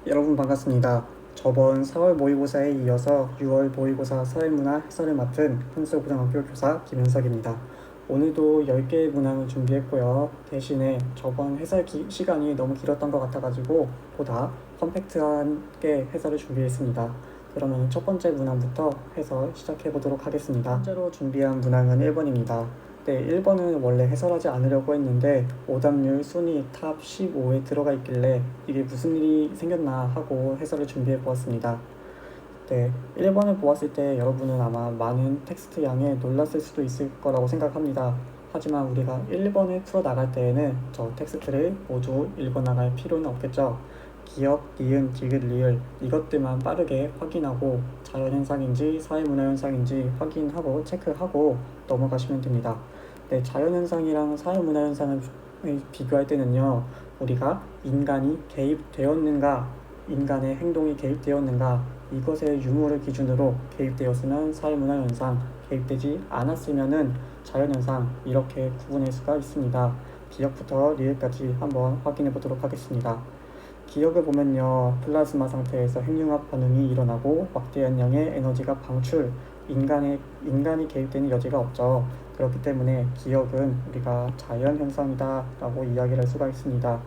여러분 반갑습니다. 저번 4월 모의고사에 이어서 6월 모의고사 사회문화 해설을 맡은 한수고등학교 교사 김현석입니다. 오늘도 10개의 문항을 준비했고요. 대신에 저번 해설 시간이 너무 길었던 것 같아가지고 보다 컴팩트하게 해설을 준비했습니다. 그러면 첫 번째 문항부터 해설 시작해 보도록 하겠습니다. 첫째로 준비한 문항은 1번입니다. 네, 1번은 원래 해설하지 않으려고 했는데 오답률 순위 탑 15에 들어가 있길래 이게 무슨 일이 생겼나 하고 해설을 준비해 보았습니다. 네, 1번을 보았을 때 여러분은 아마 많은 텍스트 양에 놀랐을 수도 있을 거라고 생각합니다. 하지만 우리가 1번을 풀어 나갈 때에는 저 텍스트를 모두 읽어 나갈 필요는 없겠죠. 기억, 니은, 디귿, 리을 이것들만 빠르게 확인하고 자연현상인지 사회문화현상인지 확인하고 체크하고 넘어가시면 됩니다. 네, 자연현상이랑 사회문화현상을 비교할 때는요, 우리가 인간이 개입되었는가, 인간의 행동이 개입되었는가, 이것의 유무를 기준으로 개입되었으면 사회문화현상, 개입되지 않았으면은 자연현상, 이렇게 구분할 수가 있습니다. 기억부터 리을까지 한번 확인해 보도록 하겠습니다. 기억을 보면요, 플라즈마 상태에서 핵융합 반응이 일어나고 막대한 양의 에너지가 방출, 인간이 개입되는 여지가 없죠. 그렇기 때문에 기억은 우리가 자연현상이다 라고 이야기를 할 수가 있습니다.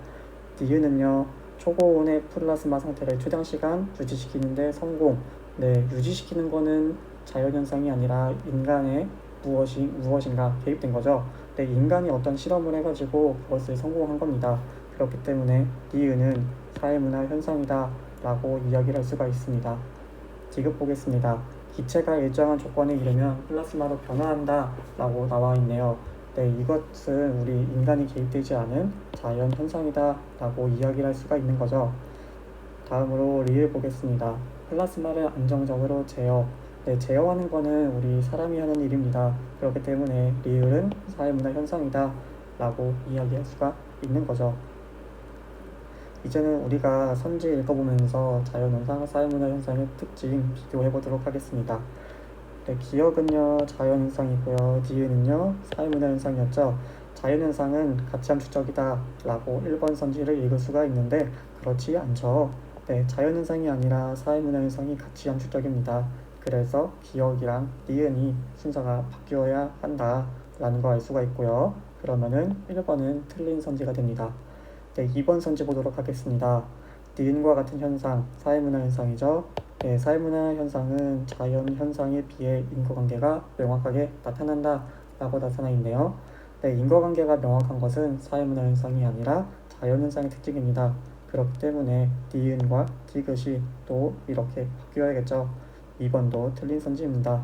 니은은요, 초고온의 플라즈마 상태를 최장 시간 유지시키는데 성공. 네, 유지시키는 거는 자연현상이 아니라 인간의 무엇인가 개입된 거죠. 네, 인간이 어떤 실험을 해가지고 그것을 성공한 겁니다. 그렇기 때문에 니은은 사회문화 현상이다 라고 이야기를 할 수가 있습니다. 지급 보겠습니다. 기체가 일정한 조건에 이르면 플라스마로 변화한다 라고 나와 있네요. 네, 이것은 우리 인간이 개입되지 않은 자연 현상이다 라고 이야기를 할 수가 있는 거죠. 다음으로 리을 보겠습니다. 플라스마를 안정적으로 제어. 네, 제어하는 거는 우리 사람이 하는 일입니다. 그렇기 때문에 리을은 사회문화 현상이다 라고 이야기할 수가 있는 거죠. 이제는 우리가 선지 읽어보면서 자연현상, 사회문화현상의 특징 비교해보도록 하겠습니다. 네, 기억은요 자연현상이고요. 니은은요 사회문화현상이었죠. 자연현상은 가치함 추적이다 라고 1번 선지를 읽을 수가 있는데 그렇지 않죠. 네, 자연현상이 아니라 사회문화현상이 가치함 추적입니다. 그래서 기억이랑 니은이 순서가 바뀌어야 한다 라는 거 알 수가 있고요. 그러면은 1번은 틀린 선지가 됩니다. 네, 2번 선지 보도록 하겠습니다. 니은과 같은 현상, 사회문화 현상이죠. 네, 사회문화 현상은 자연 현상에 비해 인과관계가 명확하게 나타난다 라고 나타나 있네요. 네, 인과관계가 명확한 것은 사회문화 현상이 아니라 자연 현상의 특징입니다. 그렇기 때문에 니은과 디귿이 또 이렇게 바뀌어야겠죠. 2번도 틀린 선지입니다.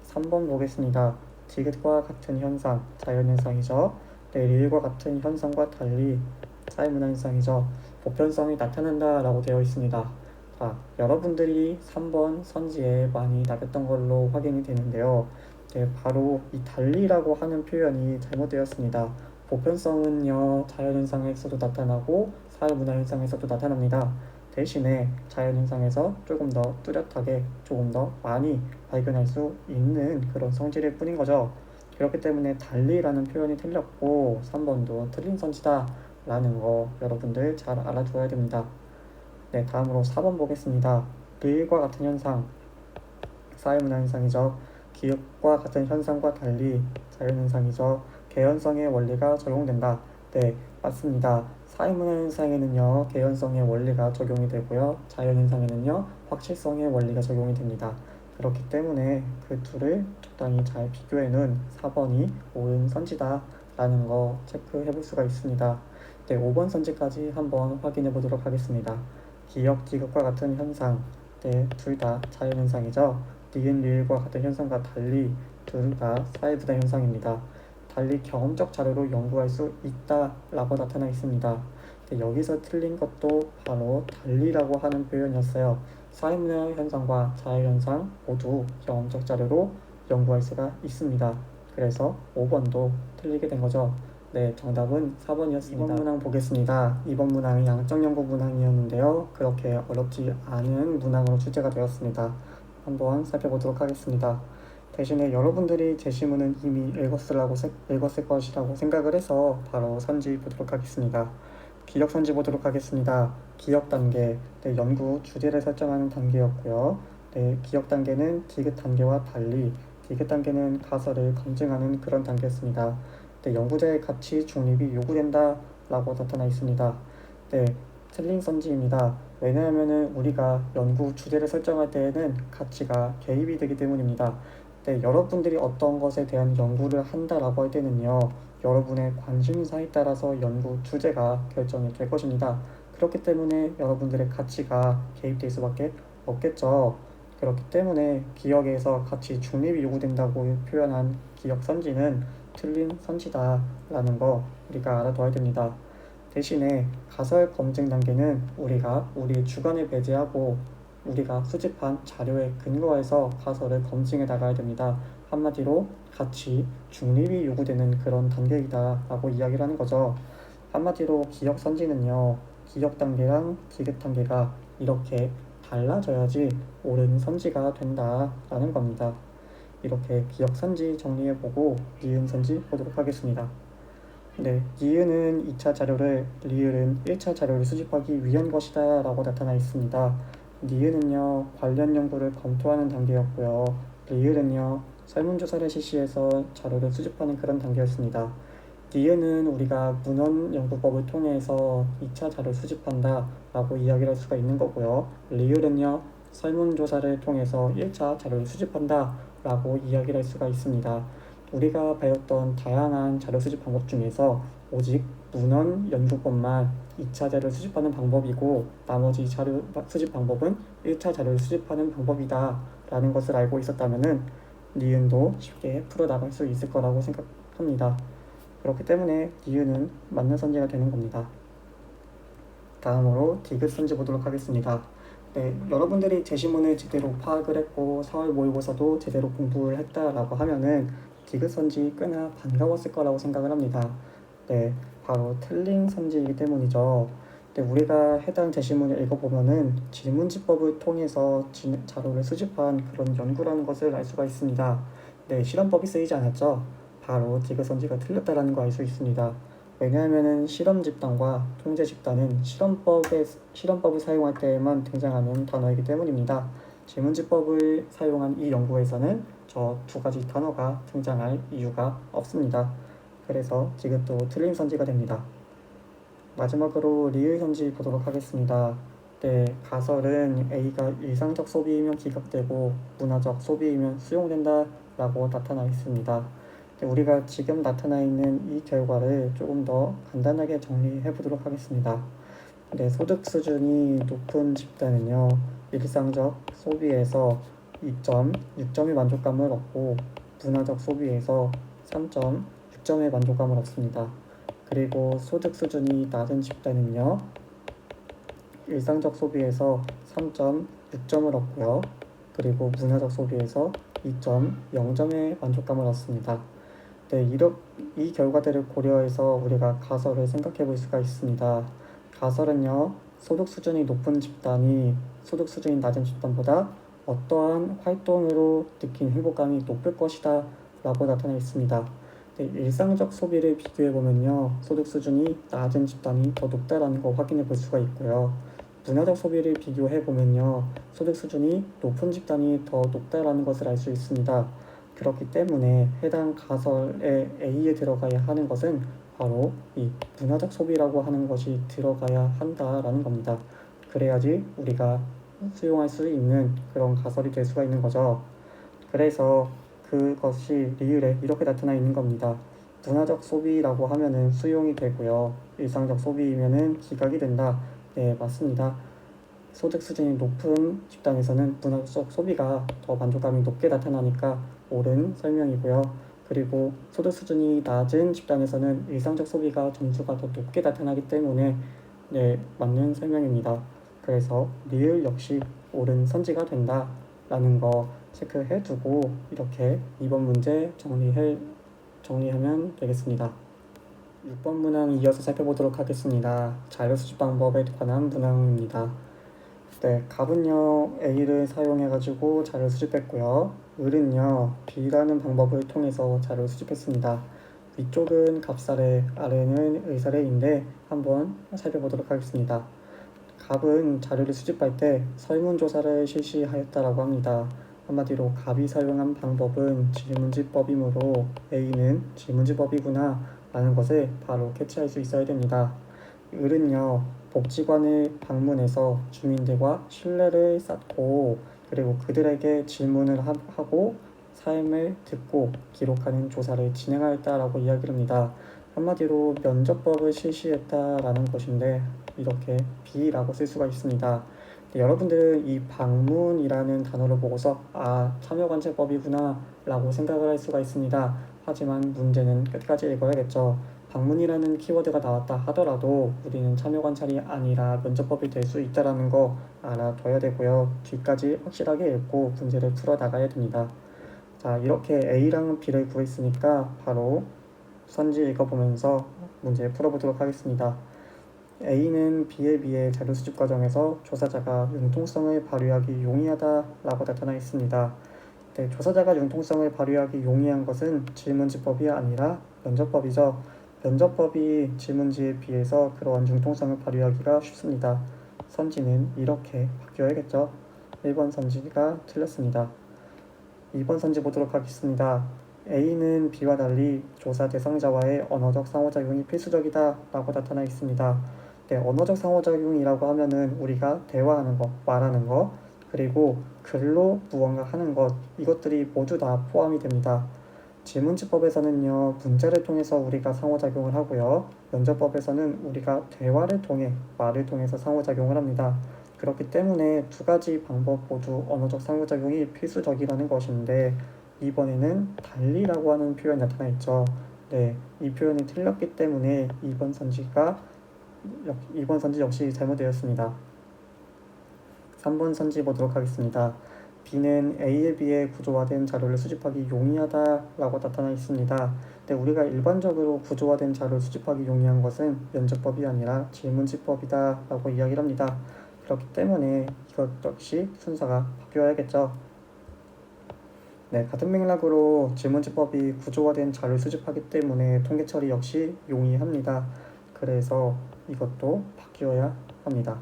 3번 보겠습니다. 디귿과 같은 현상, 자연 현상이죠. 네, 리을과 같은 현상과 달리 사회문화현상이죠. 보편성이 나타난다 라고 되어 있습니다. 자, 여러분들이 3번 선지에 많이 나갔던 걸로 확인이 되는데요. 네, 바로 이 달리라고 하는 표현이 잘못되었습니다. 보편성은요, 자연현상에서도 나타나고 사회문화현상에서도 나타납니다. 대신에 자연현상에서 조금 더 뚜렷하게, 조금 더 많이 발견할 수 있는 그런 성질일 뿐인 거죠. 그렇기 때문에 달리라는 표현이 틀렸고 3번도 틀린 선지다 라는 거 여러분들 잘 알아두어야 됩니다. 네, 다음으로 4번 보겠습니다. 리을과 같은 현상, 사회문화 현상이죠. 기억과 같은 현상과 달리 자연현상이죠. 개연성의 원리가 적용된다. 네, 맞습니다. 사회문화 현상에는요, 개연성의 원리가 적용이 되고요. 자연현상에는요, 확실성의 원리가 적용이 됩니다. 그렇기 때문에 그 둘을 적당히 잘 비교해놓은 4번이 옳은 선지다 라는 거 체크해 볼 수가 있습니다. 네, 5번 선지까지 한번 확인해 보도록 하겠습니다. 기억, 디귿과 같은 현상, 네, 둘 다 자연현상이죠. 니은, 리을과 같은 현상과 달리 둘 다 사회부다 현상입니다. 달리 경험적 자료로 연구할 수 있다라고 나타나 있습니다. 네, 여기서 틀린 것도 바로 달리라고 하는 표현이었어요. 사회문화 현상과 자연현상 모두 경험적 자료로 연구할 수가 있습니다. 그래서 5번도 틀리게 된 거죠. 네, 정답은 4번이었습니다. 2번 문항 보겠습니다. 2번 문항은 양적 연구 문항이었는데요. 그렇게 어렵지 않은 문항으로 출제가 되었습니다. 한번 살펴보도록 하겠습니다. 대신에 여러분들이 제시문은 이미 읽었을 것이라고 생각을 해서 바로 선지 보도록 하겠습니다. 기억 선지 보도록 하겠습니다. 기억 단계, 네, 연구 주제를 설정하는 단계였고요. 네, 기억 단계는 디귿 단계와 달리 디귿 단계는 가설을 검증하는 그런 단계였습니다. 네, 연구자의 가치 중립이 요구된다 라고 나타나 있습니다. 네, 틀린 선지입니다. 왜냐하면 우리가 연구 주제를 설정할 때에는 가치가 개입이 되기 때문입니다. 네, 여러분들이 어떤 것에 대한 연구를 한다라고 할 때는요, 여러분의 관심사에 따라서 연구 주제가 결정이 될 것입니다. 그렇기 때문에 여러분들의 가치가 개입될 수밖에 없겠죠. 그렇기 때문에 기억에서 가치 중립이 요구된다고 표현한 기억 선지는 틀린 선지다라는 거 우리가 알아둬야 됩니다. 대신에 가설 검증 단계는 우리가 우리 주관을 배제하고 우리가 수집한 자료에 근거해서 가설을 검증해 나가야 됩니다. 한마디로 가치 중립이 요구되는 그런 단계이다 라고 이야기를 하는 거죠. 한마디로 기억 선지는요, 기억 단계랑 디귿 단계가 이렇게 달라져야지 옳은 선지가 된다라는 겁니다. 이렇게 기억 선지 정리해보고 니은 선지 보도록 하겠습니다. 네, 니은은 2차 자료를, 리을은 1차 자료를 수집하기 위한 것이다 라고 나타나 있습니다. 니은은요, 관련 연구를 검토하는 단계였고요. 리을은요, 설문조사를 실시해서 자료를 수집하는 그런 단계였습니다. 니은은 우리가 문헌연구법을 통해서 2차 자료를 수집한다 라고 이야기를 할 수가 있는 거고요. 리을은요, 설문조사를 통해서 1차 자료를 수집한다 라고 이야기를 할 수가 있습니다. 우리가 배웠던 다양한 자료 수집 방법 중에서 오직 문헌연구법만 2차 자료를 수집하는 방법이고 나머지 자료 수집 방법은 1차 자료를 수집하는 방법이다 라는 것을 알고 있었다면 니은도 쉽게 풀어나갈 수 있을 거라고 생각합니다. 그렇기 때문에 니은은 맞는 선지가 되는 겁니다. 다음으로 디귿 선지 보도록 하겠습니다. 네, 여러분들이 제시문을 제대로 파악을 했고 4월 모의고사도 제대로 공부를 했다라고 하면은 디귿 선지 꽤나 반가웠을 거라고 생각을 합니다. 네, 바로 틀린 선지이기 때문이죠. 네, 우리가 해당 제시문을 읽어보면은 질문지법을 통해서 자료를 수집한 그런 연구라는 것을 알 수가 있습니다. 네, 실험법이 쓰이지 않았죠. 바로 디귿 선지가 틀렸다라는 거 알 수 있습니다. 왜냐하면 실험 집단과 통제 집단은 실험법을 사용할 때에만 등장하는 단어이기 때문입니다. 질문지법을 사용한 이 연구에서는 저 두 가지 단어가 등장할 이유가 없습니다. 그래서 디귿도 틀린 선지가 됩니다. 마지막으로 리을 선지 보도록 하겠습니다. 네, 가설은 A가 일상적 소비이면 기각되고 문화적 소비이면 수용된다 라고 나타나 있습니다. 우리가 지금 나타나 있는 이 결과를 조금 더 간단하게 정리해 보도록 하겠습니다. 네, 소득 수준이 높은 집단은요, 일상적 소비에서 2.6점의 만족감을 얻고 문화적 소비에서 3.6점의 만족감을 얻습니다. 그리고 소득 수준이 낮은 집단은요, 일상적 소비에서 3.6점을 얻고요. 그리고 문화적 소비에서 2.0점의 만족감을 얻습니다. 네, 이 결과들을 고려해서 우리가 가설을 생각해 볼 수가 있습니다. 가설은요, 소득 수준이 높은 집단이 소득 수준이 낮은 집단보다 어떠한 활동으로 느낀 행복감이 높을 것이다 라고 나타나 있습니다. 네, 일상적 소비를 비교해 보면요, 소득 수준이 낮은 집단이 더 높다라는 거 확인해 볼 수가 있고요. 문화적 소비를 비교해 보면요, 소득 수준이 높은 집단이 더 높다라는 것을 알 수 있습니다. 그렇기 때문에 해당 가설의 A에 들어가야 하는 것은 바로 이 문화적 소비라고 하는 것이 들어가야 한다라는 겁니다. 그래야지 우리가 수용할 수 있는 그런 가설이 될 수가 있는 거죠. 그래서 그것이 리을에 이렇게 나타나 있는 겁니다. 문화적 소비라고 하면은 수용이 되고요. 일상적 소비이면은 기각이 된다. 네, 맞습니다. 소득 수준이 높은 집단에서는 문화적 소비가 더 만족감이 높게 나타나니까 옳은 설명이고요. 그리고 소득 수준이 낮은 집단에서는 일상적 소비가 점수가 더 높게 나타나기 때문에 네, 맞는 설명입니다. 그래서 리을 역시 옳은 선지가 된다라는 거 체크해 두고 이렇게 2번 문제 정리하면 되겠습니다. 6번 문항 이어서 살펴보도록 하겠습니다. 자료 수집 방법에 관한 문항입니다. 네, 갑은요 A를 사용해가지고 자료를 수집했고요. 을은요 B라는 방법을 통해서 자료를 수집했습니다. 위쪽은 갑사례, 아래는 의사례인데 한번 살펴보도록 하겠습니다. 갑은 자료를 수집할 때 설문조사를 실시하였다라고 합니다. 한마디로 갑이 사용한 방법은 질문지법이므로 A는 질문지법이구나 라는 것을 바로 캐치할 수 있어야 됩니다. 을은요, 복지관을 방문해서 주민들과 신뢰를 쌓고 그리고 그들에게 질문을 하고 삶을 듣고 기록하는 조사를 진행하였다라고 이야기를 합니다. 한마디로 면접법을 실시했다라는 것인데 이렇게 B라고 쓸 수가 있습니다. 여러분들은 이 방문이라는 단어를 보고서 참여관찰법이구나 라고 생각을 할 수가 있습니다. 하지만 문제는 끝까지 읽어야겠죠. 방문이라는 키워드가 나왔다 하더라도 우리는 참여관찰이 아니라 면접법이 될 수 있다는 거 알아둬야 되고요. 뒤까지 확실하게 읽고 문제를 풀어나가야 됩니다. 자, 이렇게 A랑 B를 구했으니까 바로 선지 읽어보면서 문제 풀어보도록 하겠습니다. A는 B에 비해 자료 수집 과정에서 조사자가 융통성을 발휘하기 용이하다라고 나타나 있습니다. 네, 조사자가 융통성을 발휘하기 용이한 것은 질문지법이 아니라 면접법이죠. 면접법이 질문지에 비해서 그러한 융통성을 발휘하기가 쉽습니다. 선지는 이렇게 바뀌어야겠죠. 1번 선지가 틀렸습니다. 2번 선지 보도록 하겠습니다. A는 B와 달리 조사 대상자와의 언어적 상호작용이 필수적이다 라고 나타나 있습니다. 네, 언어적 상호작용이라고 하면은 우리가 대화하는 것, 말하는 것, 그리고 글로 무언가 하는 것, 이것들이 모두 다 포함이 됩니다. 질문지법에서는요, 문자를 통해서 우리가 상호작용을 하고요. 면접법에서는 우리가 대화를 통해, 말을 통해서 상호작용을 합니다. 그렇기 때문에 두 가지 방법 모두 언어적 상호작용이 필수적이라는 것인데 이번에는 달리라고 하는 표현이 나타나 있죠. 네, 이 표현이 틀렸기 때문에 이번 선지 역시 잘못되었습니다. 3번 선지 보도록 하겠습니다. B는 A에 비해 구조화된 자료를 수집하기 용이하다라고 나타나 있습니다. 네, 우리가 일반적으로 구조화된 자료를 수집하기 용이한 것은 면접법이 아니라 질문지법이다라고 이야기를 합니다. 그렇기 때문에 이것 역시 순서가 바뀌어야겠죠. 네, 같은 맥락으로 질문지법이 구조화된 자료를 수집하기 때문에 통계 처리 역시 용이합니다. 그래서 이것도 바뀌어야 합니다.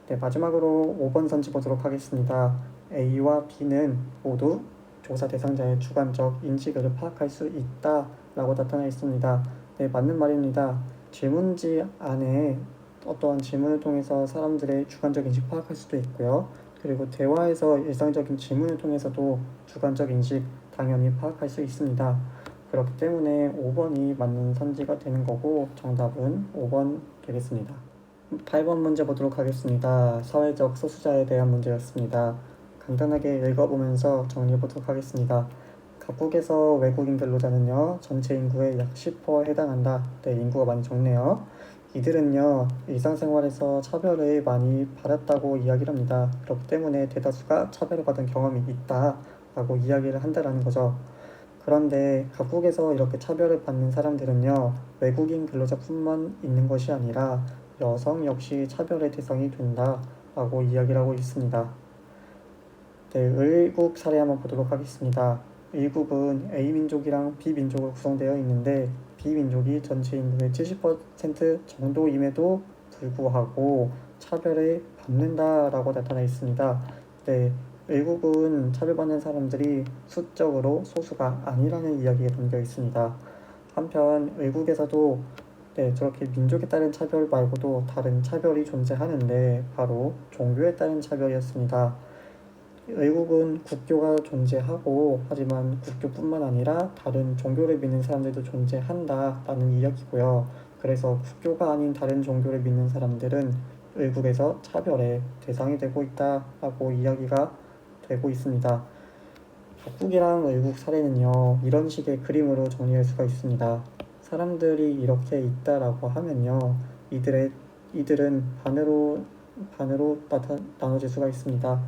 네, 마지막으로 5번 선지 보도록 하겠습니다. A와 B는 모두 조사 대상자의 주관적 인식을 파악할 수 있다라고 나타나 있습니다. 네, 맞는 말입니다. 질문지 안에 어떠한 질문을 통해서 사람들의 주관적 인식 파악할 수도 있고요. 그리고 대화에서 일상적인 질문을 통해서도 주관적 인식 당연히 파악할 수 있습니다. 그렇기 때문에 5번이 맞는 선지가 되는 거고 정답은 5번 되겠습니다. 8번 문제 보도록 하겠습니다. 사회적 소수자에 대한 문제였습니다. 간단하게 읽어보면서 정리해보도록 하겠습니다. 각국에서 외국인 근로자는요, 전체 인구의 약 10%에 해당한다. 네, 인구가 많이 적네요. 이들은요, 일상생활에서 차별을 많이 받았다고 이야기를 합니다. 그렇기 때문에 대다수가 차별을 받은 경험이 있다라고 이야기를 한다는 거죠. 그런데 각국에서 이렇게 차별을 받는 사람들은요, 외국인 근로자뿐만 있는 것이 아니라 여성 역시 차별의 대상이 된다라고 이야기를 하고 있습니다. 네, 을국 사례 한번 보도록 하겠습니다. 을국은 A민족이랑 B민족으로 구성되어 있는데 B민족이 전체 인구의 70% 정도임에도 불구하고 차별을 받는다라고 나타나 있습니다. 네, 을국은 차별받는 사람들이 수적으로 소수가 아니라는 이야기가 담겨 있습니다. 한편 을국에서도 저렇게 민족에 따른 차별 말고도 다른 차별이 존재하는데 바로 종교에 따른 차별이었습니다. 외국은 국교가 존재하고 하지만 국교뿐만 아니라 다른 종교를 믿는 사람들도 존재한다라는 이야기고요. 그래서 국교가 아닌 다른 종교를 믿는 사람들은 외국에서 차별의 대상이 되고 있다라고 이야기가 되고 있습니다. 각국이랑 외국 사례는요, 이런 식의 그림으로 정리할 수가 있습니다. 사람들이 이렇게 있다라고 하면요, 이들은 반으로 나눠질 수가 있습니다.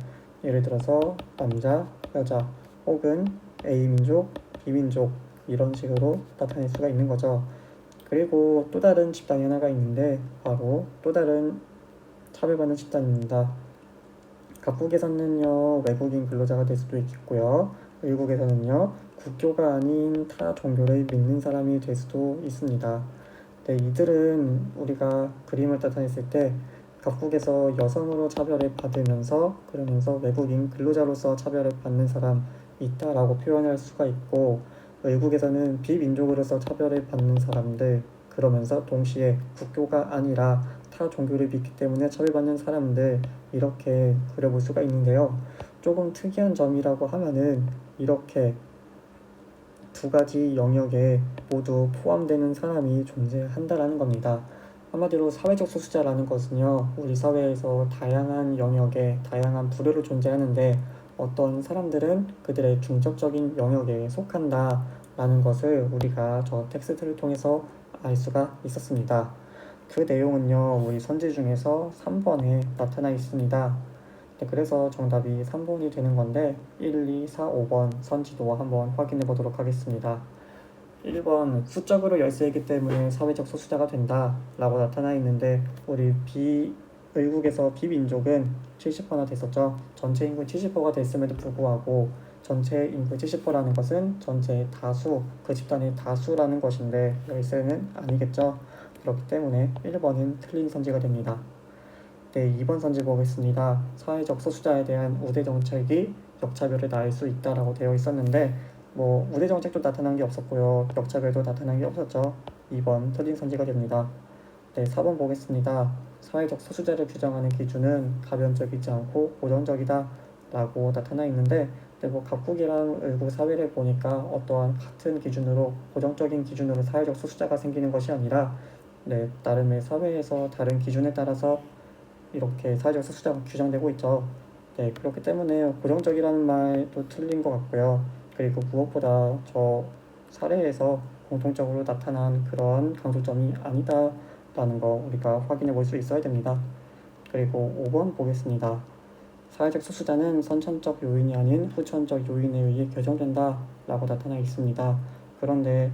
예를 들어서 남자, 여자 혹은 A민족, B민족 이런 식으로 나타낼 수가 있는 거죠. 그리고 또 다른 집단이 하나가 있는데 바로 또 다른 차별받는 집단입니다. 각국에서는요, 외국인 근로자가 될 수도 있겠고요. 의국에서는요, 국교가 아닌 타 종교를 믿는 사람이 될 수도 있습니다. 네, 이들은 우리가 그림을 나타냈을 때 각국에서 여성으로 차별을 받으면서 그러면서 외국인 근로자로서 차별을 받는 사람 있다라고 표현할 수가 있고, 외국에서는 비민족으로서 차별을 받는 사람들, 그러면서 동시에 국교가 아니라 타 종교를 믿기 때문에 차별받는 사람들, 이렇게 그려볼 수가 있는데요. 조금 특이한 점이라고 하면은 이렇게 두 가지 영역에 모두 포함되는 사람이 존재한다라는 겁니다. 한마디로 사회적 소수자라는 것은요, 우리 사회에서 다양한 영역에 다양한 부류로 존재하는데 어떤 사람들은 그들의 중적적인 영역에 속한다라는 것을 우리가 저 텍스트를 통해서 알 수가 있었습니다. 그 내용은요, 우리 선지 중에서 3번에 나타나 있습니다. 네, 그래서 정답이 3번이 되는 건데 1, 2, 4, 5번 선지도 한번 확인해 보도록 하겠습니다. 1번 수적으로 열세이기 때문에 사회적 소수자가 된다 라고 나타나 있는데, 우리 의국에서 비민족은 70%나 됐었죠. 전체 인구 70%가 됐음에도 불구하고 전체 인구 70%라는 것은 전체 다수, 그 집단의 다수라는 것인데 열세는 아니겠죠. 그렇기 때문에 1번은 틀린 선지가 됩니다. 네, 2번 선지 보겠습니다. 사회적 소수자에 대한 우대 정책이 역차별을 낳을 수 있다라고 되어 있었는데, 우대 정책도 나타난 게 없었고요. 역차별도 나타난 게 없었죠. 2번 틀린 선지가 됩니다. 네, 4번 보겠습니다. 사회적 소수자를 규정하는 기준은 가변적이지 않고 고정적이다 라고 나타나 있는데, 각국이랑 의국 사회를 보니까 어떠한 같은 기준으로 고정적인 기준으로 사회적 소수자가 생기는 것이 아니라 나름의 사회에서 다른 기준에 따라서 이렇게 사회적 소수자가 규정되고 있죠. 네, 그렇기 때문에 고정적이라는 말도 틀린 것 같고요. 그리고 무엇보다 저 사례에서 공통적으로 나타난 그런 강조점이 아니다라는 거 우리가 확인해 볼 수 있어야 됩니다. 그리고 5번 보겠습니다. 사회적 소수자는 선천적 요인이 아닌 후천적 요인에 의해 결정된다 라고 나타나 있습니다. 그런데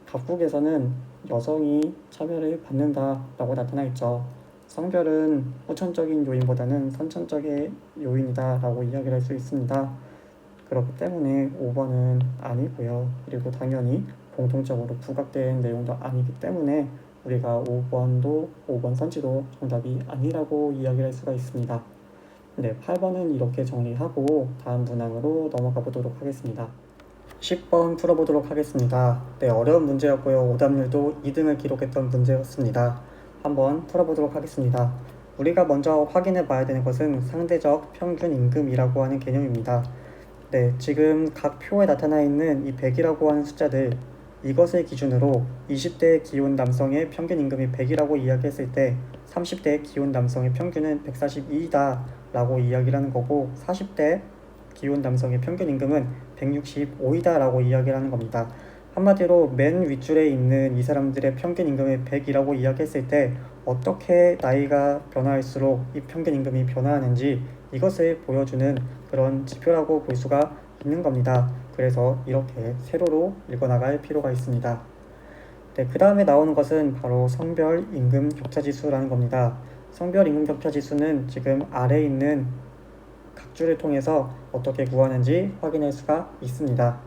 각국에서는 여성이 차별을 받는다 라고 나타나 있죠. 성별은 후천적인 요인보다는 선천적인 요인이다 라고 이야기를 할 수 있습니다. 그렇기 때문에 5번은 아니고요. 그리고 당연히 공통적으로 부각된 내용도 아니기 때문에 우리가 5번 선지도 정답이 아니라고 이야기를 할 수가 있습니다. 네, 8번은 이렇게 정리하고 다음 문항으로 넘어가 보도록 하겠습니다. 10번 풀어보도록 하겠습니다. 네, 어려운 문제였고요. 오답률도 2등을 기록했던 문제였습니다. 한번 풀어보도록 하겠습니다. 우리가 먼저 확인해 봐야 되는 것은 상대적 평균 임금이라고 하는 개념입니다. 네, 지금 각 표에 나타나 있는 이 100이라고 하는 숫자들, 이것을 기준으로 20대 기혼 남성의 평균 임금이 100이라고 이야기했을 때 30대 기혼 남성의 평균은 142이다 라고 이야기를 하는 거고, 40대 기혼 남성의 평균 임금은 165이다 라고 이야기를 하는 겁니다. 한마디로 맨 윗줄에 있는 이 사람들의 평균 임금을 100이라고 이야기했을 때 어떻게 나이가 변화할수록 이 평균 임금이 변화하는지 이것을 보여주는 그런 지표라고 볼 수가 있는 겁니다. 그래서 이렇게 세로로 읽어나갈 필요가 있습니다. 네, 그 다음에 나오는 것은 바로 성별 임금 격차 지수라는 겁니다. 성별 임금 격차 지수는 지금 아래에 있는 각줄을 통해서 어떻게 구하는지 확인할 수가 있습니다.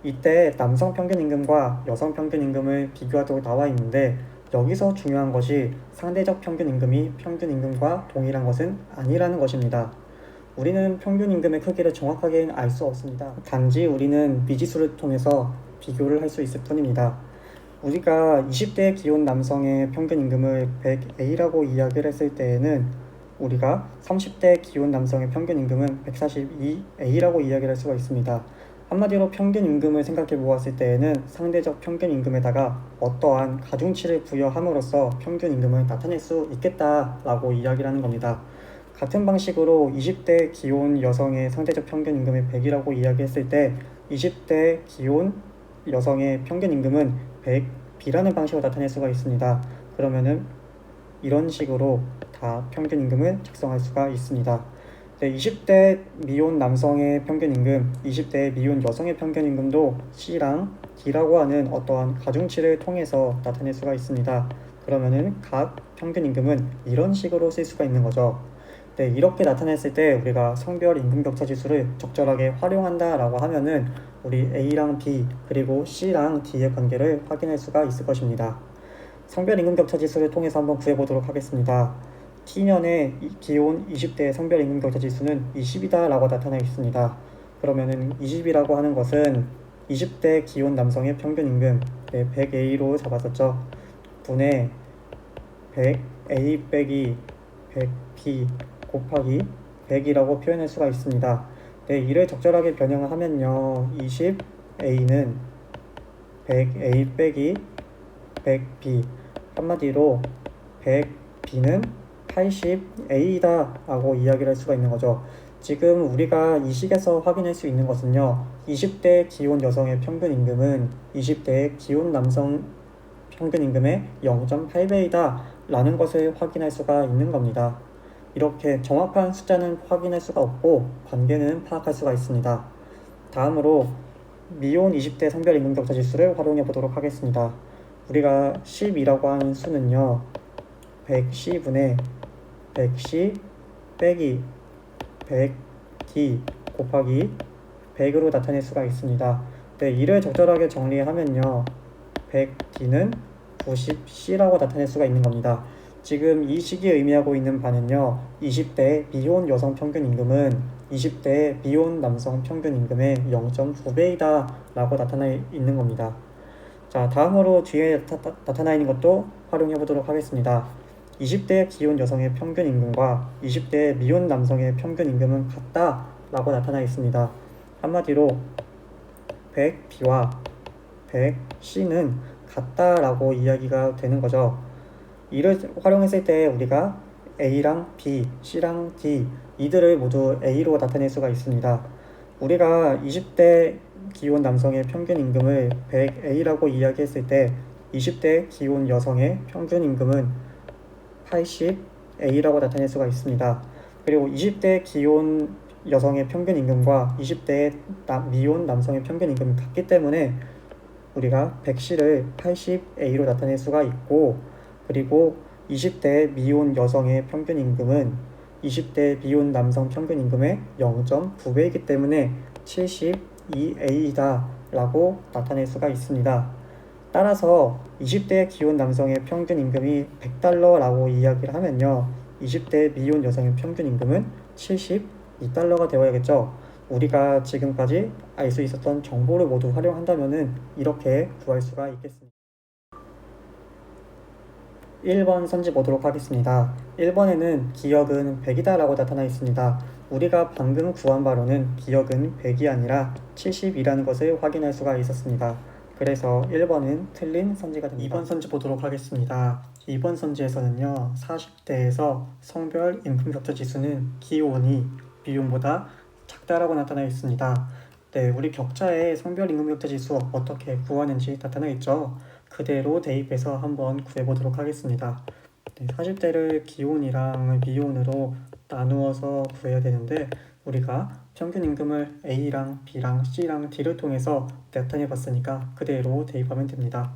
이때 남성 평균 임금과 여성 평균 임금을 비교하도록 나와 있는데, 여기서 중요한 것이 상대적 평균 임금이 평균 임금과 동일한 것은 아니라는 것입니다. 우리는 평균 임금의 크기를 정확하게 알 수 없습니다. 단지 우리는 미지수를 통해서 비교를 할 수 있을 뿐입니다. 우리가 20대 기혼 남성의 평균 임금을 100A라고 이야기를 했을 때에는 우리가 30대 기혼 남성의 평균 임금은 142A라고 이야기를 할 수가 있습니다. 한마디로 평균 임금을 생각해 보았을 때에는 상대적 평균 임금에다가 어떠한 가중치를 부여함으로써 평균 임금을 나타낼 수 있겠다라고 이야기를 하는 겁니다. 같은 방식으로 20대 기혼 여성의 상대적 평균 임금을 100이라고 이야기했을 때 20대 기혼 여성의 평균 임금은 100B라는 방식으로 나타낼 수가 있습니다. 그러면은 이런 식으로 다 평균 임금을 작성할 수가 있습니다. 네, 20대 미혼 남성의 평균 임금, 20대 미혼 여성의 평균 임금도 C랑 D라고 하는 어떠한 가중치를 통해서 나타낼 수가 있습니다. 그러면은 각 평균 임금은 이런 식으로 쓸 수가 있는 거죠. 네, 이렇게 나타냈을 때 우리가 성별 임금격차 지수를 적절하게 활용한다라고 하면은 우리 A랑 B 그리고 C랑 D의 관계를 확인할 수가 있을 것입니다. 성별 임금격차 지수를 통해서 한번 구해보도록 하겠습니다. T년의 기혼 20대의 성별 임금격차 지수는 20이다 라고 나타나 있습니다. 그러면은 20이라고 하는 것은 20대 기혼 남성의 평균 임금 100A로 잡았었죠. 분의 100A 빼기 100B 곱하기 100이라고 표현할 수가 있습니다. 네, 이를 적절하게 변형을 하면요. 20A는 100A 빼기 100B 한마디로 100B는 80A다 라고 이야기를 할 수가 있는 거죠. 지금 우리가 이 식에서 확인할 수 있는 것은요. 20대 기혼 여성의 평균 임금은 20대 기혼 남성 평균 임금의 0.8배이다 라는 것을 확인할 수가 있는 겁니다. 이렇게 정확한 숫자는 확인할 수가 없고 관계는 파악할 수가 있습니다. 다음으로 미혼 20대 성별 임금격차 지수를 활용해 보도록 하겠습니다. 우리가 10이라고 하는 수는요. 100C분의 100C 빼기 100D 곱하기 100으로 나타낼 수가 있습니다. 네, 이를 적절하게 정리하면요. 100D는 90C라고 나타낼 수가 있는 겁니다. 지금 이 식이 의미하고 있는 바는요. 20대 미혼 여성 평균 임금은 20대 미혼 남성 평균 임금의 0.9배이다 라고 나타나 있는 겁니다. 자, 다음으로 뒤에 나타나 있는 것도 활용해 보도록 하겠습니다. 20대 기혼 여성의 평균 임금과 20대 미혼 남성의 평균 임금은 같다 라고 나타나 있습니다. 한마디로 100B와 100C는 같다 라고 이야기가 되는 거죠. 이를 활용했을 때 우리가 A랑 B, C랑 D 이들을 모두 A로 나타낼 수가 있습니다. 우리가 20대 기혼 남성의 평균 임금을 100A라고 이야기했을 때 20대 기혼 여성의 평균 임금은 80A라고 나타낼 수가 있습니다. 그리고 20대 기혼 여성의 평균 임금과 20대 미혼 남성의 평균 임금이 같기 때문에 우리가 100C를 80A로 나타낼 수가 있고, 그리고 20대 미혼 여성의 평균 임금은 20대 미혼 남성 평균 임금의 0.9배이기 때문에 72A이다 라고 나타낼 수가 있습니다. 따라서 20대 기혼 남성의 평균 임금이 100달러라고 이야기를 하면요. 20대 미혼 여성의 평균 임금은 72달러가 되어야겠죠. 우리가 지금까지 알 수 있었던 정보를 모두 활용한다면 이렇게 구할 수가 있겠습니다. 1번 선지 보도록 하겠습니다. 1번에는 기역은 100이다 라고 나타나 있습니다. 우리가 방금 구한 바로는 기역은 100이 아니라 70이라는 것을 확인할 수가 있었습니다. 그래서 1번은 틀린 선지가 됩니다. 2번 선지 보도록 하겠습니다. 2번 선지에서는요. 40대에서 성별 임금격차 지수는 기혼이 비용보다 작다라고 나타나 있습니다. 네, 우리 격차의 성별 임금격차 지수 어떻게 구하는지 나타나 있죠. 그대로 대입해서 한번 구해보도록 하겠습니다. 네, 40대를 기혼이랑 미혼으로 나누어서 구해야 되는데 우리가 평균 임금을 A랑 B랑 C랑 D를 통해서 나타내 봤으니까 그대로 대입하면 됩니다.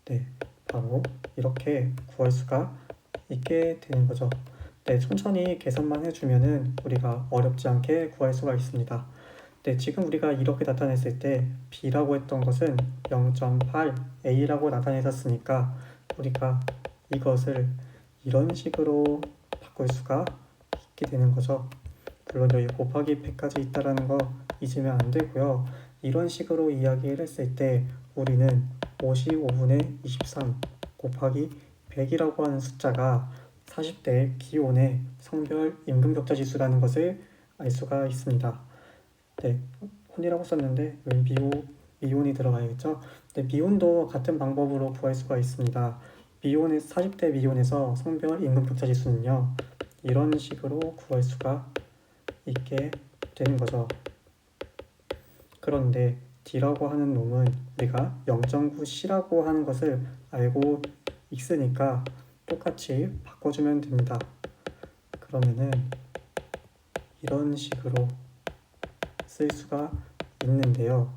네, 바로 이렇게 구할 수가 있게 되는 거죠. 네, 천천히 계산만 해주면은 우리가 어렵지 않게 구할 수가 있습니다. 네, 지금 우리가 이렇게 나타냈을 때 B라고 했던 것은 0.8 A라고 나타냈었으니까 우리가 이것을 이런 식으로 바꿀 수가 있게 되는 거죠. 물론 여기 곱하기 100까지 있다라는 거 잊으면 안 되고요. 이런 식으로 이야기를 했을 때 우리는 55분의 23 곱하기 100이라고 하는 숫자가 40대 기혼의 성별 임금격차 지수라는 것을 알 수가 있습니다. 네, 혼이라고 썼는데 여기 미혼이 들어가야겠죠. 네, 미혼도 같은 방법으로 구할 수가 있습니다. 40대 미혼에서 성별 임금격차 지수는요. 이런 식으로 구할 수가 있게 되는 거죠. 그런데 D라고 하는 놈은 우리가 0.9C라고 하는 것을 알고 있으니까 똑같이 바꿔주면 됩니다. 그러면은 이런 식으로 쓸 수가 있는데요.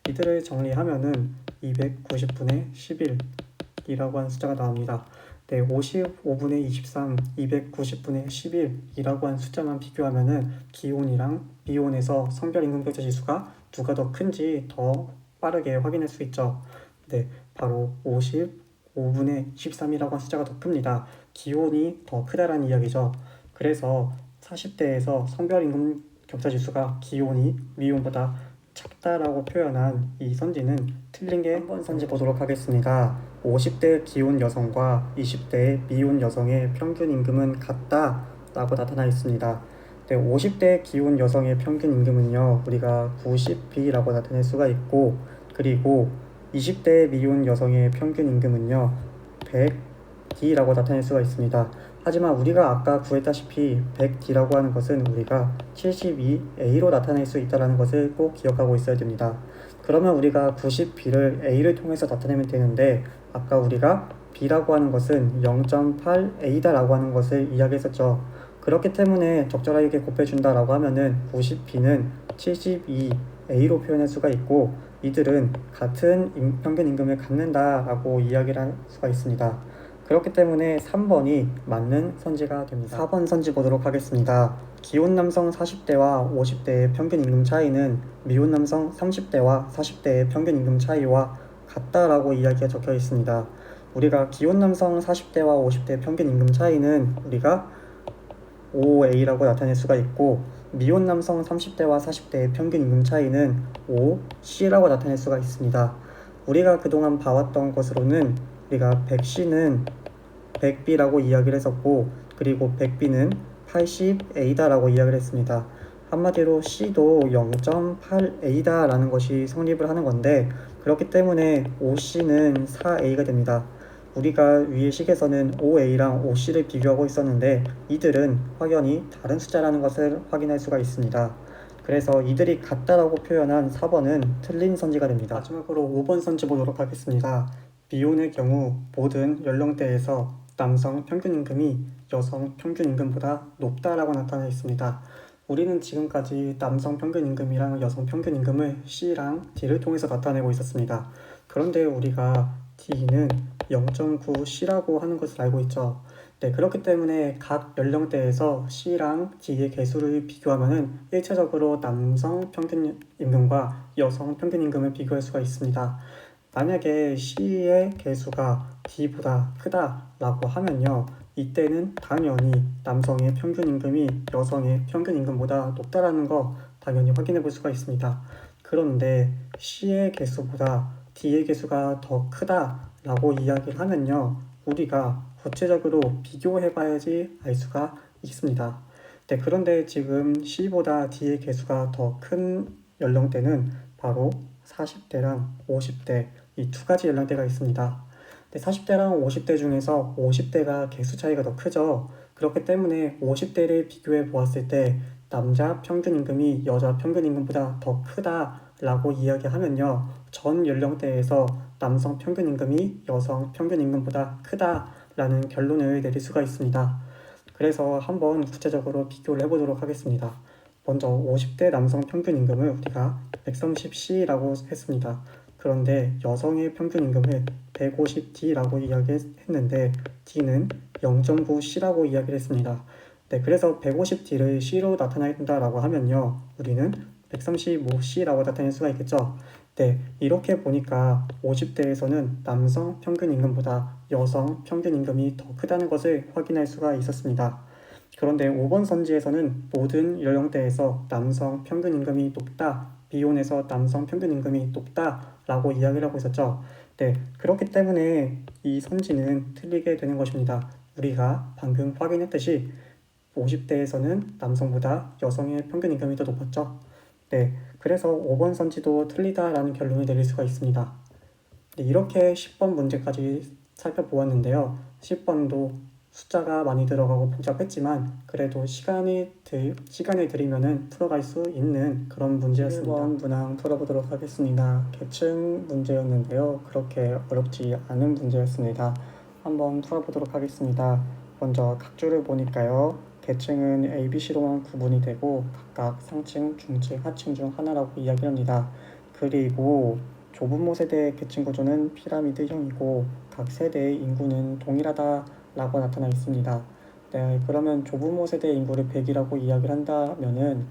이들을 정리하면은 290분의 11이라고 하는 숫자가 나옵니다. 네, 55분의 23, 290분의 11이라고 한 숫자만 비교하면은 기온이랑 미온에서 성별 임금 격차 지수가 누가 더 큰지 더 빠르게 확인할 수 있죠. 네, 바로 55분의 23이라고 한 숫자가 더 큽니다. 기온이 더 크다라는 이야기죠. 그래서 40대에서 성별 임금 격차 지수가 기온이 미온보다 작다라고 표현한 이 선지는 틀린 게 한번 선지 보도록 하겠습니다. 50대 기혼 여성과 20대 미혼 여성의 평균 임금은 같다라고 나타나 있습니다. 네, 50대 기혼 여성의 평균 임금은요, 우리가 90B라고 나타낼 수가 있고, 그리고 20대 미혼 여성의 평균 임금은요, 100D라고 나타낼 수가 있습니다. 하지만 우리가 아까 구했다시피 100D라고 하는 것은 우리가 72A로 나타낼 수 있다는 것을 꼭 기억하고 있어야 됩니다. 그러면 우리가 90B를 A를 통해서 나타내면 되는데, 아까 우리가 B라고 하는 것은 0.8A다라고 하는 것을 이야기했었죠. 그렇기 때문에 적절하게 곱해준다라고 하면은 90B는 72A로 표현할 수가 있고, 이들은 같은 평균 임금을 갖는다라고 이야기를 할 수가 있습니다. 그렇기 때문에 3번이 맞는 선지가 됩니다. 4번 선지 보도록 하겠습니다. 기혼 남성 40대와 50대의 평균 임금 차이는 미혼 남성 30대와 40대의 평균 임금 차이와 같다라고 이야기가 적혀 있습니다. 우리가 기혼 남성 40대와 50대의 평균 임금 차이는 우리가 5A라고 나타낼 수가 있고, 미혼 남성 30대와 40대의 평균 임금 차이는 5C라고 나타낼 수가 있습니다. 우리가 그동안 봐왔던 것으로는 우리가 100C는 100B라고 이야기를 했었고, 그리고 100B는 80A다라고 이야기를 했습니다. 한마디로 C도 0.8A다 라는 것이 성립을 하는 건데, 그렇기 때문에 5C는 4A가 됩니다. 우리가 위의 식에서는 5A랑 5C를 비교하고 있었는데, 이들은 확연히 다른 숫자라는 것을 확인할 수가 있습니다. 그래서 이들이 같다라고 표현한 4번은 틀린 선지가 됩니다. 마지막으로 5번 선지 보도록 하겠습니다. 미혼의 경우 모든 연령대에서 남성 평균 임금이 여성 평균 임금보다 높다라고 나타나 있습니다. 우리는 지금까지 남성 평균 임금이랑 여성 평균 임금을 C랑 D를 통해서 나타내고 있었습니다. 그런데 우리가 D는 0.9C라고 하는 것을 알고 있죠. 네, 그렇기 때문에 각 연령대에서 C랑 D의 개수를 비교하면은 1차적으로 남성 평균 임금과 여성 평균 임금을 비교할 수가 있습니다. 만약에 C의 개수가 D보다 크다라고 하면요, 이때는 당연히 남성의 평균 임금이 여성의 평균 임금보다 높다라는 거 당연히 확인해 볼 수가 있습니다. 그런데 C의 개수보다 D의 개수가 더 크다라고 이야기를 하면요, 우리가 구체적으로 비교해 봐야지 알 수가 있습니다. 네, 그런데 지금 C보다 D의 개수가 더 큰 연령대는 바로 40대랑 50대 이 두 가지 연령대가 있습니다. 40대랑 50대 중에서 50대가 개수 차이가 더 크죠. 그렇기 때문에 50대를 비교해 보았을 때 남자 평균 임금이 여자 평균 임금보다 더 크다라고 이야기하면요, 전 연령대에서 남성 평균 임금이 여성 평균 임금보다 크다라는 결론을 내릴 수가 있습니다. 그래서 한번 구체적으로 비교를 해보도록 하겠습니다. 먼저 50대 남성 평균 임금을 우리가 130C라고 했습니다. 그런데 여성의 평균 임금을 150D라고 이야기했는데 D는 0.9C라고 이야기를 했습니다. 네, 그래서 150D를 C로 나타낸다라고 하면요, 우리는 135C라고 나타낼 수가 있겠죠. 네, 이렇게 보니까 50대에서는 남성 평균 임금보다 여성 평균 임금이 더 크다는 것을 확인할 수가 있었습니다. 그런데 5번 선지에서는 모든 연령대에서 남성 평균 임금이 높다, 미혼에서 남성 평균 임금이 높다라고 이야기를 하고 있었죠. 네, 그렇기 때문에 이 선지는 틀리게 되는 것입니다. 우리가 방금 확인했듯이 50대에서는 남성보다 여성의 평균 임금이 더 높았죠. 네, 그래서 5번 선지도 틀리다라는 결론을 내릴 수가 있습니다. 네, 이렇게 10번 문제까지 살펴보았는데요. 10번도 숫자가 많이 들어가고 복잡했지만 그래도 시간을 들이면은 풀어갈 수 있는 그런 문제였습니다. 1번 문항 풀어보도록 하겠습니다. 계층 문제였는데요. 그렇게 어렵지 않은 문제였습니다. 한번 풀어보도록 하겠습니다. 먼저 각주를 보니까요, 계층은 A, B, C로만 구분이 되고 각각 상층, 중층, 하층 중 하나라고 이야기합니다. 그리고 조부모 세대의 계층 구조는 피라미드형이고 각 세대의 인구는 동일하다라고 나타나 있습니다. 네, 그러면 조부모 세대 인구를 100이라고 이야기를 한다면은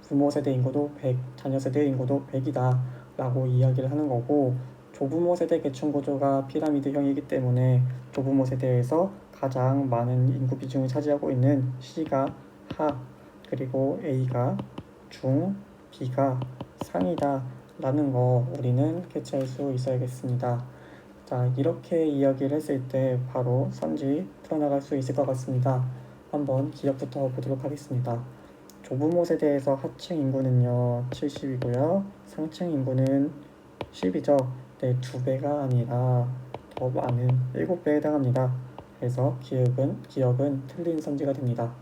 부모 세대 인구도 100, 자녀 세대 인구도 100이다라고 이야기를 하는 거고, 조부모 세대 계층 구조가 피라미드형이기 때문에 조부모 세대에서 가장 많은 인구 비중을 차지하고 있는 C가 하, 그리고 A가 중, B가 상이다 라는 거 우리는 캐치할 수 있어야겠습니다. 자, 이렇게 이야기를 했을 때 바로 선지 풀어나갈 수 있을 것 같습니다. 한번 기억부터 보도록 하겠습니다. 조부모 세대에서 하층 인구는요 70이고요 상층 인구는 10이죠. 네, 2배가 아니라 더 많은 7배에 해당합니다. 그래서 기억은 틀린 선지가 됩니다.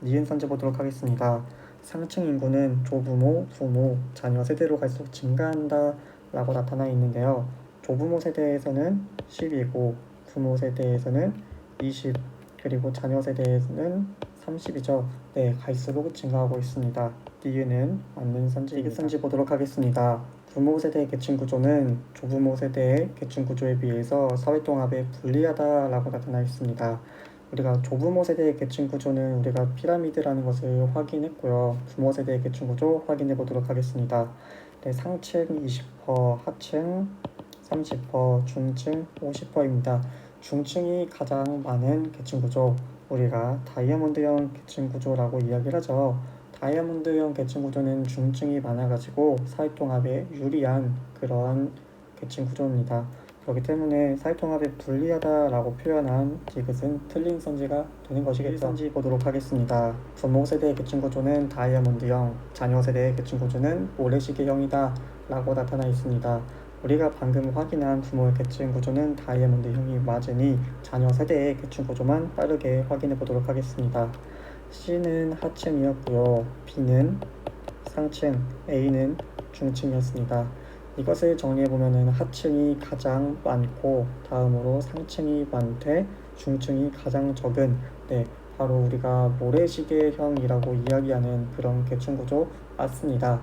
니은 선지 보도록 하겠습니다. 상층 인구는 조부모, 부모, 자녀 세대로 갈수록 증가한다 라고 나타나 있는데요. 조부모 세대에서는 10이고 부모 세대에서는 20, 그리고 자녀 세대에서는 30이죠. 네, 갈수록 증가하고 있습니다. 니은은 맞는 선지입니다. 선지 보도록 하겠습니다. 부모 세대의 계층 구조는 조부모 세대의 계층 구조에 비해서 사회통합에 불리하다라고 나타나 있습니다. 우리가 조부모 세대의 계층 구조는 우리가 피라미드라는 것을 확인했고요. 부모 세대의 계층 구조 확인해 보도록 하겠습니다. 네, 상층 20%, 하층 30%, 중층 50%입니다. 중층이 가장 많은 계층 구조, 우리가 다이아몬드형 계층 구조라고 이야기를 하죠. 다이아몬드형 계층 구조는 중층이 많아가지고 사회통합에 유리한 그러한 계층 구조입니다. 그렇기 때문에 사회통합에 불리하다라고 표현한 디귿은 틀린 선지가 되는 것이겠죠. 선지 보도록 하겠습니다. 부모 세대의 계층 구조는 다이아몬드형, 자녀 세대의 계층 구조는 모래시계형이다 라고 나타나 있습니다. 우리가 방금 확인한 부모의 계층 구조는 다이아몬드형이 맞으니 자녀 세대의 계층 구조만 빠르게 확인해 보도록 하겠습니다. C는 하층이었고요. B는 상층, A는 중층이었습니다. 이것을 정리해보면 하층이 가장 많고 다음으로 상층이 많되 중층이 가장 적은, 네, 바로 우리가 모래시계형이라고 이야기하는 그런 계층구조 맞습니다.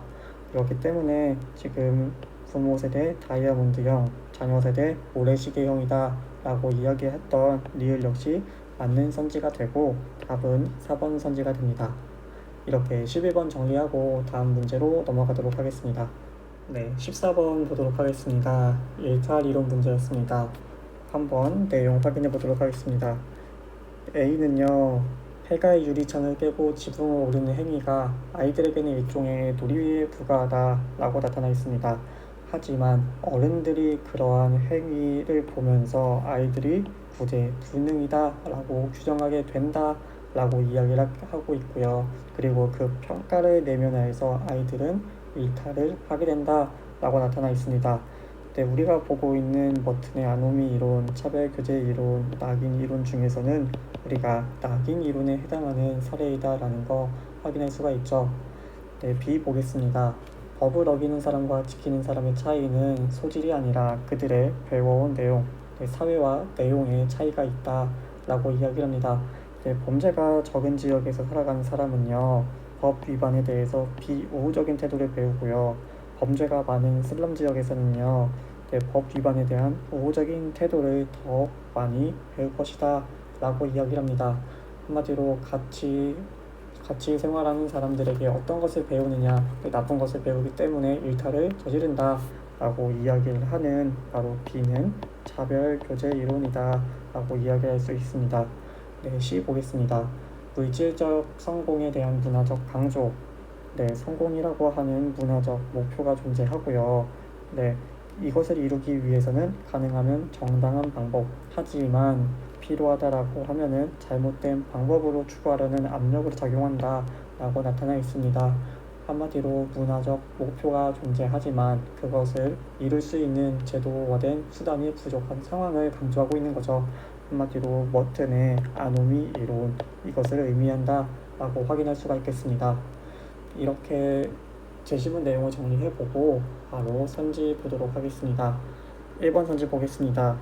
그렇기 때문에 지금 부모 세대 다이아몬드형, 자녀 세대 모래시계형이다 라고 이야기했던 리을 역시 맞는 선지가 되고 답은 4번 선지가 됩니다. 이렇게 11번 정리하고 다음 문제로 넘어가도록 하겠습니다. 네, 14번 보도록 하겠습니다. 일탈 이론 문제였습니다. 한번 내용 확인해 보도록 하겠습니다. A는요, 폐가의 유리창을 깨고 지붕을 오르는 행위가 아이들에게는 일종의 놀이에 불과하다 라고 나타나 있습니다. 하지만 어른들이 그러한 행위를 보면서 아이들이 부재, 불능이다 라고 규정하게 된다 라고 이야기를 하고 있고요. 그리고 그 평가를 내면하여서 아이들은 일탈을 하게 된다 라고 나타나 있습니다. 네, 우리가 보고 있는 머튼의 아노미 이론, 차별교제 이론, 낙인 이론 중에서는 우리가 낙인 이론에 해당하는 사례이다 라는 거 확인할 수가 있죠. 네, B 보겠습니다. 법을 어기는 사람과 지키는 사람의 차이는 소질이 아니라 그들의 배워온 내용, 네, 사회와 내용의 차이가 있다 라고 이야기를 합니다. 네, 범죄가 적은 지역에서 살아가는 사람은요, 법 위반에 대해서 비우호적인 태도를 배우고요. 범죄가 많은 슬럼 지역에서는요, 네, 법 위반에 대한 우호적인 태도를 더 많이 배울 것이다 라고 이야기를 합니다. 한마디로 같이 생활하는 사람들에게 어떤 것을 배우느냐, 나쁜 것을 배우기 때문에 일탈을 저지른다 라고 이야기를 하는 바로 B는 차별교제 이론이다 라고 이야기할 수 있습니다. 네, C 보겠습니다. 물질적 성공에 대한 문화적 강조. 네, 성공이라고 하는 문화적 목표가 존재하고요. 네, 이것을 이루기 위해서는 가능하면 정당한 방법, 하지만 필요하다라고 하면은 잘못된 방법으로 추구하려는 압력으로 작용한다 라고 나타나 있습니다. 한마디로 문화적 목표가 존재하지만 그것을 이룰 수 있는 제도화된 수단이 부족한 상황을 강조하고 있는 거죠. 한마디로 머튼의 아노미 이론, 이것을 의미한다 라고 확인할 수가 있겠습니다. 이렇게 제시문 내용을 정리해보고 바로 선지 보도록 하겠습니다. 1번 선지 보겠습니다.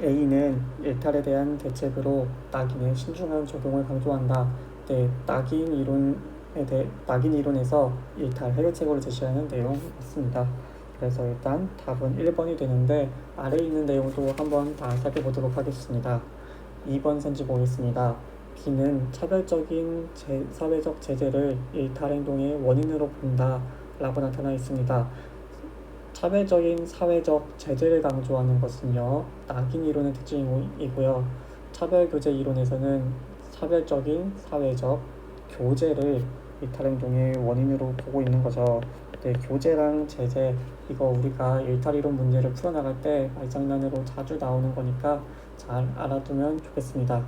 A는 일탈에 대한 대책으로 낙인의 신중한 적용을 강조한다. 네, 낙인 이론에 낙인 이론에서 일탈 해결책으로 제시하는 내용이었습니다. 그래서 일단 답은 1번이 되는데 아래에 있는 내용도 한번 다 살펴보도록 하겠습니다. 2번 선지 보겠습니다. B는 차별적인 사회적 제재를 일탈 행동의 원인으로 본다 라고 나타나 있습니다. 차별적인 사회적 제재를 강조하는 것은요, 낙인 이론의 특징이고요. 차별교제 이론에서는 차별적인 사회적 교제를 일탈 행동의 원인으로 보고 있는 거죠. 네, 교제랑 제재, 이거 우리가 일탈 이론 문제를 풀어나갈 때 말장난으로 자주 나오는 거니까 잘 알아두면 좋겠습니다.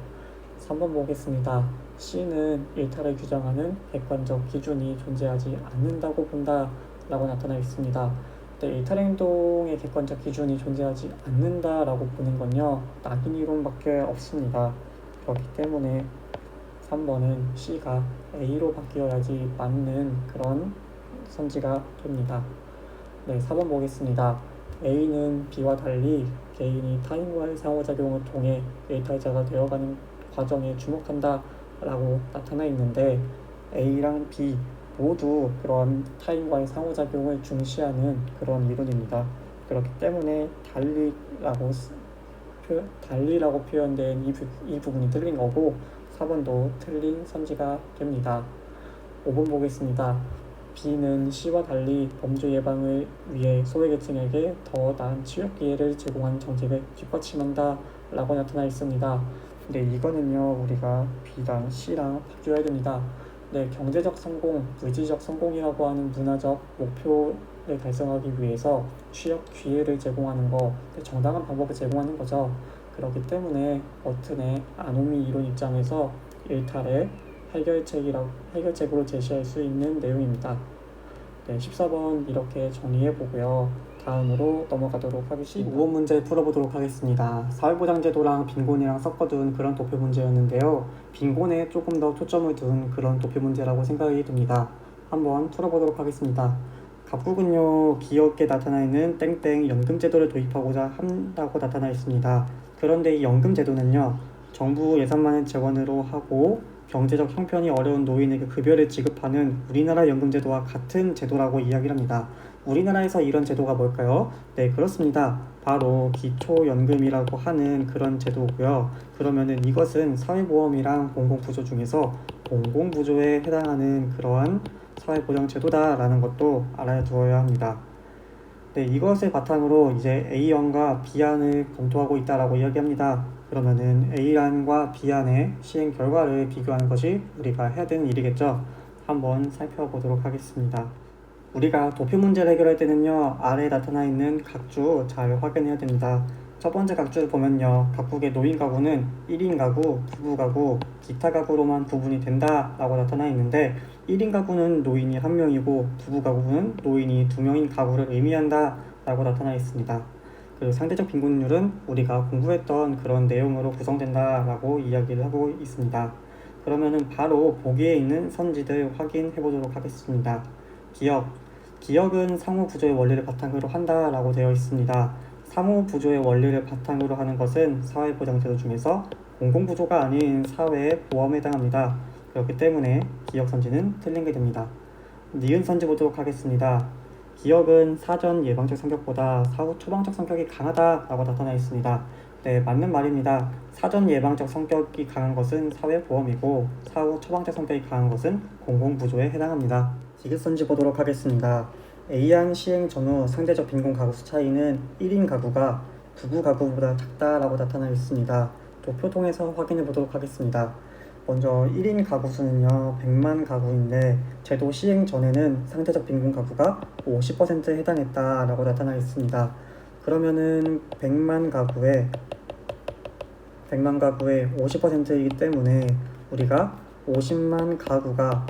3번 보겠습니다. C는 일탈을 규정하는 객관적 기준이 존재하지 않는다고 본다 라고 나타나 있습니다. 네, 일탈 행동의 객관적 기준이 존재하지 않는다라고 보는 건요, 낙인 이론밖에 없습니다. 그렇기 때문에 3번은 C가 A로 바뀌어야지 맞는 그런 선지가 됩니다. 네, 4번 보겠습니다. A는 B와 달리 개인이 타인과의 상호작용을 통해 일탈자가 되어가는 과정에 주목한다 라고 나타나 있는데, A랑 B 모두 그런 타인과의 상호작용을 중시하는 그런 이론입니다. 그렇기 때문에 달리라고 표현된 이 부분이 틀린 거고 4번도 틀린 선지가 됩니다. 5번 보겠습니다. B는 C와 달리 범죄 예방을 위해 소외계층에게 더 나은 취업 기회를 제공하는 정책을 뒷받침한다 라고 나타나 있습니다. 근데 이거는요, 우리가 B랑 C랑 바뀌어야 됩니다. 네, 경제적 성공, 물질적 성공이라고 하는 문화적 목표를 달성하기 위해서 취업 기회를 제공하는 거, 정당한 방법을 제공하는 거죠. 그렇기 때문에 버튼의 아노미 이론 입장에서 일탈의 해결책으로 제시할 수 있는 내용입니다. 네, 14번 이렇게 정리해보고요. 다음으로 넘어가도록 하겠습니다. 15번 문제 풀어보도록 하겠습니다. 사회보장제도랑 빈곤이랑 섞어둔 그런 도표 문제였는데요. 빈곤에 조금 더 초점을 둔 그런 도표 문제라고 생각이 듭니다. 한번 풀어보도록 하겠습니다. 각국은요, 기업에 나타나 있는 땡땡 연금제도를 도입하고자 한다고 나타나 있습니다. 그런데 이 연금제도는요, 정부 예산만을 재원으로 하고 경제적 형편이 어려운 노인에게 급여를 지급하는 우리나라 연금제도와 같은 제도라고 이야기를 합니다. 우리나라에서 이런 제도가 뭘까요? 네, 그렇습니다. 바로 기초연금이라고 하는 그런 제도고요. 그러면은 이것은 사회보험이랑 공공부조 중에서 공공부조에 해당하는 그러한 사회보장제도다라는 것도 알아두어야 합니다. 네, 이것을 바탕으로 이제 A안과 B안을 검토하고 있다라고 이야기합니다. 그러면은 A안과 B안의 시행 결과를 비교하는 것이 우리가 해야 되는 일이겠죠. 한번 살펴보도록 하겠습니다. 우리가 도표 문제를 해결할 때는요, 아래에 나타나 있는 각주 잘 확인해야 됩니다. 첫 번째 각주를 보면요, 각국의 노인 가구는 1인 가구, 부부 가구, 기타 가구로만 구분이 된다 라고 나타나 있는데, 1인 가구는 노인이 1명이고 부부 가구는 노인이 2명인 가구를 의미한다 라고 나타나 있습니다. 그리고 상대적 빈곤율은 우리가 공부했던 그런 내용으로 구성된다 라고 이야기를 하고 있습니다. 그러면은 바로 보기에 있는 선지들 확인해 보도록 하겠습니다. 기업은 상호부조의 원리를 바탕으로 한다 라고 되어 있습니다. 상호부조의 원리를 바탕으로 하는 것은 사회보장제도 중에서 공공부조가 아닌 사회보험에 해당합니다. 그렇기 때문에 기업 선지는 틀린 게 됩니다. 니은 선지 보도록 하겠습니다. 기업은 사전 예방적 성격보다 사후 처방적 성격이 강하다 라고 나타나 있습니다. 네, 맞는 말입니다. 사전 예방적 성격이 강한 것은 사회보험이고 사후 처방적 성격이 강한 것은 공공부조에 해당합니다. 디귿선지 보도록 하겠습니다. A안 시행 전후 상대적 빈곤 가구 수 차이는 1인 가구가 부부 가구보다 작다라고 나타나 있습니다. 도표 통해서 확인해 보도록 하겠습니다. 먼저 1인 가구 수는요, 100만 가구인데 제도 시행 전에는 상대적 빈곤 가구가 50%에 해당했다라고 나타나 있습니다. 그러면은 100만 가구의 50%이기 때문에 우리가 50만 가구가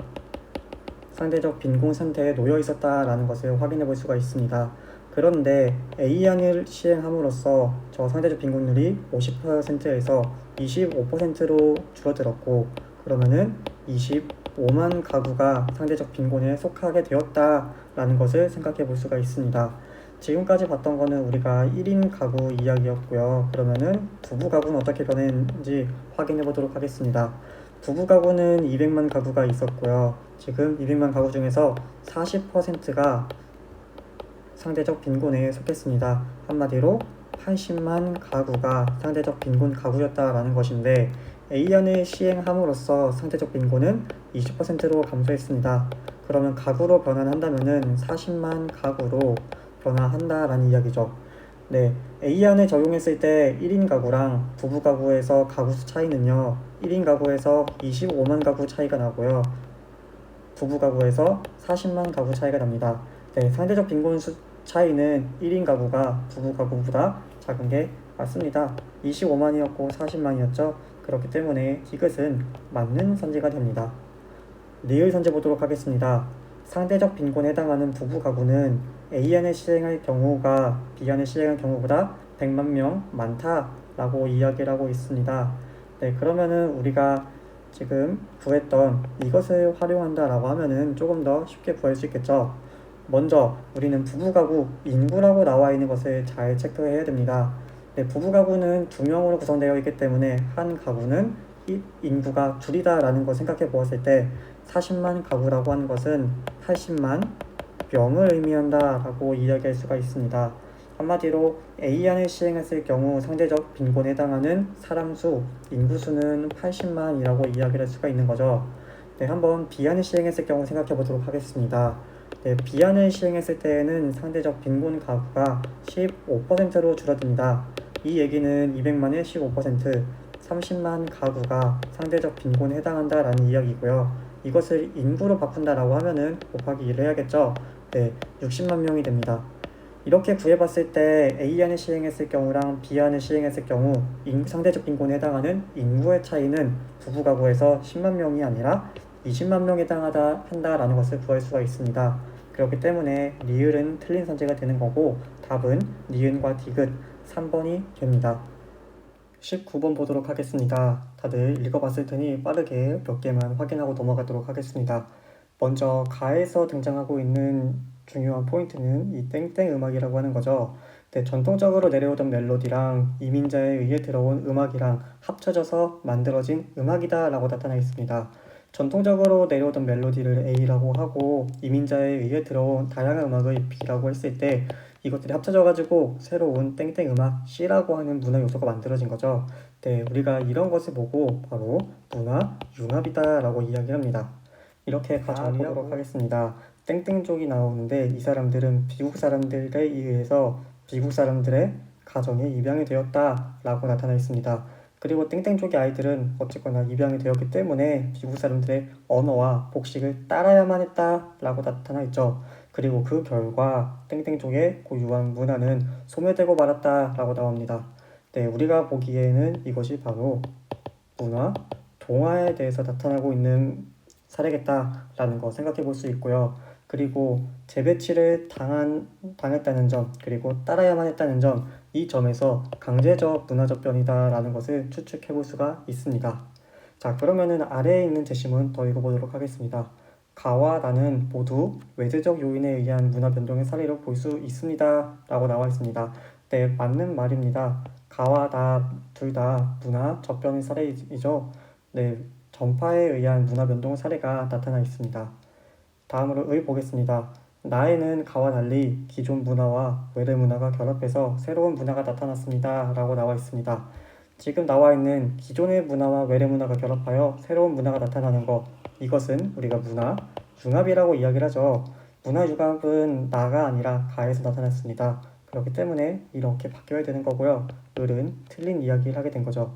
상대적 빈곤 상태에 놓여 있었다라는 것을 확인해 볼 수가 있습니다. 그런데 A안을 시행함으로써 저 상대적 빈곤율이 50%에서 25%로 줄어들었고, 그러면은 25만 가구가 상대적 빈곤에 속하게 되었다라는 것을 생각해 볼 수가 있습니다. 지금까지 봤던 거는 우리가 1인 가구 이야기였고요. 그러면은 부부 가구는 어떻게 변했는지 확인해 보도록 하겠습니다. 부부 가구는 200만 가구가 있었고요. 지금 200만 가구 중에서 40%가 상대적 빈곤에 속했습니다. 한마디로 80만 가구가 상대적 빈곤 가구였다라는 것인데 A안을 시행함으로써 상대적 빈곤은 20%로 감소했습니다. 그러면 가구로 변환한다면 40만 가구로 변화한다라는 이야기죠. 네, A안을 적용했을 때 1인 가구랑 부부 가구에서 가구 수 차이는요. 1인 가구에서 25만 가구 차이가 나고요. 부부 가구에서 40만 가구 차이가 납니다. 네, 상대적 빈곤 수 차이는 1인 가구가 부부 가구보다 작은 게 맞습니다. 25만이었고 40만이었죠. 그렇기 때문에 이것은 맞는 선지가 됩니다. 리을 선지 보도록 하겠습니다. 상대적 빈곤에 해당하는 부부 가구는 A안을 시행할 경우가 B안을 시행할 경우보다 100만 명 많다라고 이야기를 하고 있습니다. 네, 그러면은 우리가 지금 구했던 이것을 활용한다라고 하면은 조금 더 쉽게 구할 수 있겠죠. 먼저 우리는 부부 가구 인구라고 나와 있는 것을 잘 체크해야 됩니다. 네, 부부 가구는 2명으로 구성되어 있기 때문에 한 가구는 인구가 줄이다라는 걸 생각해 보았을 때 40만 가구라고 하는 것은 80만 명을 의미한다라고 이야기할 수가 있습니다. 한마디로 A안을 시행했을 경우 상대적 빈곤에 해당하는 사람 수, 인구수는 80만이라고 이야기를 할 수가 있는 거죠. 네, 한번 B안을 시행했을 경우 생각해 보도록 하겠습니다. 네, B안을 시행했을 때에는 상대적 빈곤 가구가 15%로 줄어듭니다. 이 얘기는 200만의 15%, 30만 가구가 상대적 빈곤에 해당한다라는 이야기고요. 이것을 인구로 바꾼다라고 하면은 곱하기 1을 해야겠죠. 네, 60만 명이 됩니다. 이렇게 구해봤을 때 A안을 시행했을 경우랑 B안을 시행했을 경우 상대적 빈곤에 해당하는 인구의 차이는 부부 가구에서 10만 명이 아니라 20만 명에 한다라는 것을 구할 수가 있습니다. 그렇기 때문에 리을은 틀린 선지가 되는 거고 답은 니은과 디귿 3번이 됩니다. 19번 보도록 하겠습니다. 다들 읽어봤을 테니 빠르게 몇 개만 확인하고 넘어가도록 하겠습니다. 먼저 가에서 등장하고 있는 중요한 포인트는 이 땡땡 음악이라고 하는 거죠. 네, 전통적으로 내려오던 멜로디랑 이민자에 의해 들어온 음악이랑 합쳐져서 만들어진 음악이다 라고 나타나 있습니다. 전통적으로 내려오던 멜로디를 A라고 하고 이민자에 의해 들어온 다양한 음악을 B라고 했을 때 이것들이 합쳐져가지고 새로운 땡땡 음악 C라고 하는 문화 요소가 만들어진 거죠. 네, 우리가 이런 것을 보고 바로 문화 융합이다 라고 이야기합니다. 이렇게 정리하도록 하겠습니다. 땡땡 쪽이 나오는데 이 사람들은 미국 사람들에 의해서 미국 사람들의 가정에 입양이 되었다 라고 나타나 있습니다. 그리고 땡땡 쪽의 아이들은 어쨌거나 입양이 되었기 때문에 미국 사람들의 언어와 복식을 따라야만 했다 라고 나타나 있죠. 그리고 그 결과 땡땡 쪽의 고유한 문화는 소멸되고 말았다 라고 나옵니다. 네, 우리가 보기에는 이것이 바로 문화, 동화에 대해서 나타나고 있는 사례겠다라는 거 생각해 볼 수 있고요. 그리고 재배치를 당했다는 점, 그리고 따라야만 했다는 점, 이 점에서 강제적 문화적 변이다라는 것을 추측해 볼 수가 있습니다. 자, 그러면은 아래에 있는 제시문 더 읽어보도록 하겠습니다. 가와 나는 모두 외재적 요인에 의한 문화 변동의 사례로 볼 수 있습니다. 라고 나와 있습니다. 네, 맞는 말입니다. 가와 나 둘 다 문화 접변의 사례이죠. 네, 전파에 의한 문화 변동 사례가 나타나 있습니다. 다음으로 의 보겠습니다. 나에는 가와 달리 기존 문화와 외래 문화가 결합해서 새로운 문화가 나타났습니다. 라고 나와 있습니다. 지금 나와 있는 기존의 문화와 외래 문화가 결합하여 새로운 문화가 나타나는 것, 이것은 우리가 문화 융합이라고 이야기를 하죠. 문화 융합은 나가 아니라 가에서 나타났습니다. 그렇기 때문에 이렇게 바뀌어야 되는 거고요. 을은 틀린 이야기를 하게 된 거죠.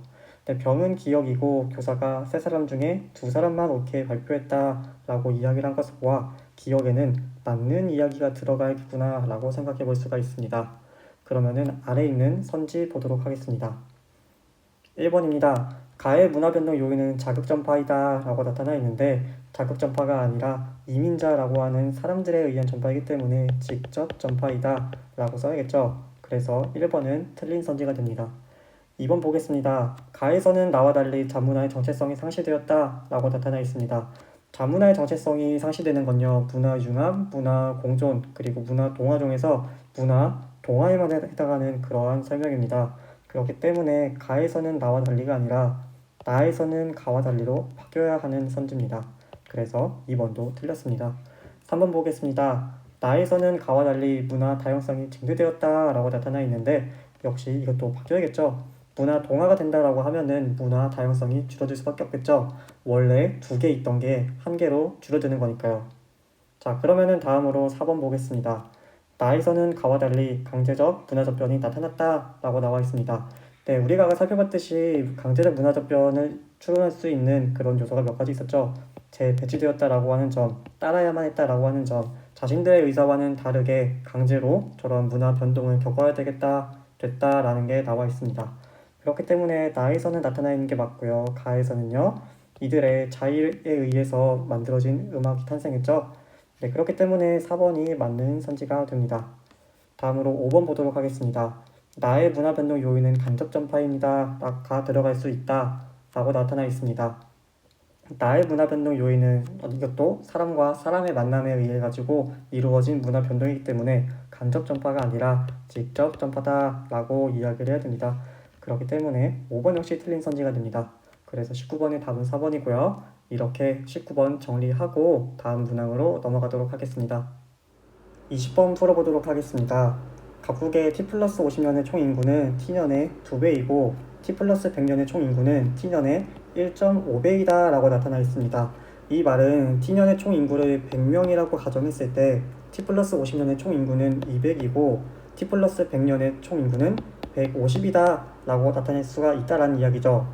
네, 병은 기억이고 교사가 세 사람 중에 두 사람만 옳게 발표했다 라고 이야기를 한 것을 보아 기억에는 맞는 이야기가 들어가야겠구나 라고 생각해 볼 수가 있습니다. 그러면은 아래 있는 선지 보도록 하겠습니다. 1번입니다. 가의 문화변동 요인은 자극전파이다 라고 나타나 있는데 자극전파가 아니라 이민자라고 하는 사람들에 의한 전파이기 때문에 직접 전파이다 라고 써야겠죠. 그래서 1번은 틀린 선지가 됩니다. 2번 보겠습니다. 가에서는 나와 달리 자문화의 정체성이 상실되었다 라고 나타나 있습니다. 자문화의 정체성이 상실되는 건요. 문화 융합, 문화 공존, 그리고 문화 동화 중에서 문화 동화에만 해당하는 그러한 설명입니다. 그렇기 때문에 가에서는 나와 달리가 아니라 나에서는 가와 달리로 바뀌어야 하는 선지입니다. 그래서 2번도 틀렸습니다. 3번 보겠습니다. 나에서는 가와 달리 문화 다양성이 증대되었다 라고 나타나 있는데 역시 이것도 바뀌어야겠죠. 문화 동화가 된다라고 하면은 문화 다양성이 줄어들 수밖에 없겠죠. 원래 2개 있던 게 1개로 줄어드는 거니까요. 자, 그러면은 다음으로 4번 보겠습니다. 나에서는 가와 달리 강제적 문화적 변이 나타났다 라고 나와 있습니다. 네, 우리가 아까 살펴봤듯이 강제적 문화적 변을 추론할 수 있는 그런 요소가 몇 가지 있었죠. 재배치되었다라고 하는 점, 따라야만 했다라고 하는 점, 자신들의 의사와는 다르게 강제로 저런 문화 변동을 겪어야 되겠다, 됐다라는 게 나와 있습니다. 그렇기 때문에 나에서는 나타나 있는 게 맞고요. 가에서는요, 이들의 자의에 의해서 만들어진 음악이 탄생했죠. 네, 그렇기 때문에 4번이 맞는 선지가 됩니다. 다음으로 5번 보도록 하겠습니다. 나의 문화 변동 요인은 간접 전파입니다. 가 들어갈 수 있다 라고 나타나 있습니다. 나의 문화 변동 요인은 이것도 사람과 사람의 만남에 의해 가지고 이루어진 문화 변동이기 때문에 간접 전파가 아니라 직접 전파다 라고 이야기를 해야 됩니다. 그렇기 때문에 5번 역시 틀린 선지가 됩니다. 그래서 19번의 답은 4번이고요. 이렇게 19번 정리하고 다음 문항으로 넘어가도록 하겠습니다. 20번 풀어보도록 하겠습니다. 각국의 t 플러스 50년의 총 인구는 t년의 2배이고 t 플러스 100년의 총 인구는 t년의 1.5배이다 라고 나타나 있습니다. 이 말은 t년의 총 인구를 100명이라고 가정했을 때 t 플러스 50년의 총 인구는 200이고 t 플러스 100년의 총 인구는 150이다 라고 나타낼 수가 있다라는 이야기죠.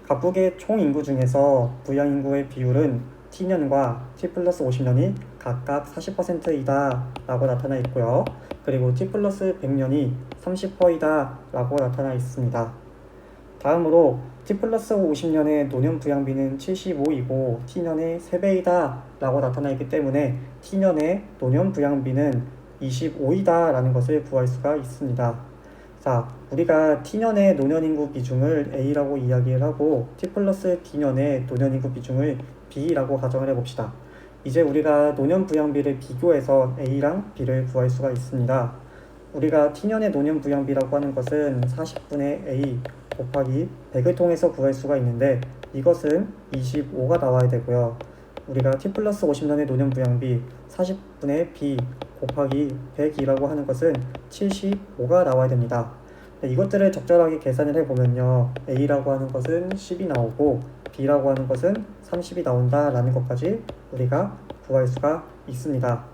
각국의 총 인구 중에서 부양인구의 비율은 t년과 t 플러스 50년이 각각 40%이다 라고 나타나 있고요. 그리고 t 플러스 100년이 30%이다 라고 나타나 있습니다. 다음으로 t 플러스 50년의 노년 부양비는 75이고 t년의 3배이다 라고 나타나 있기 때문에 t년의 노년 부양비는 25이다 라는 것을 구할 수가 있습니다. 자, 우리가 t년의 노년인구 비중을 A라고 이야기를 하고 t 플러스 D년의 노년인구 비중을 B라고 가정을 해봅시다. 이제 우리가 노년 부양비를 비교해서 A랑 B를 구할 수가 있습니다. 우리가 t년의 노년 부양비라고 하는 것은 40분의 A 곱하기 100을 통해서 구할 수가 있는데 이것은 25가 나와야 되고요. 우리가 t 플러스 50년의 노년 부양비 40분의 B 곱하기 100이라고 하는 것은 75가 나와야 됩니다. 이것들을 적절하게 계산을 해보면요. A라고 하는 것은 10이 나오고 B라고 하는 것은 30이 나온다라는 것까지 우리가 구할 수가 있습니다.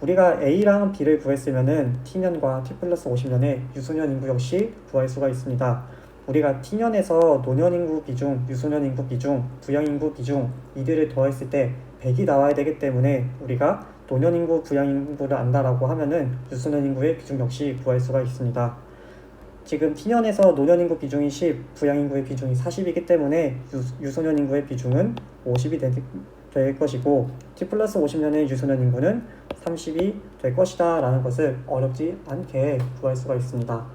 우리가 A랑 B를 구했으면은 t년과 t 플러스 50년의 유소년 인구 역시 구할 수가 있습니다. 우리가 t년에서 노년 인구 비중, 유소년 인구 비중, 부양 인구 비중 이들을 더했을 때 100이 나와야 되기 때문에 우리가 노년 인구, 부양 인구를 안다라고 하면은 유소년 인구의 비중 역시 구할 수가 있습니다. 지금 t년에서 노년 인구 비중이 10, 부양 인구의 비중이 40이기 때문에 유소년 인구의 비중은 50이 될 것이고 t 플러스 50년의 유소년 인구는 30이 될 것이다 라는 것을 어렵지 않게 구할 수가 있습니다.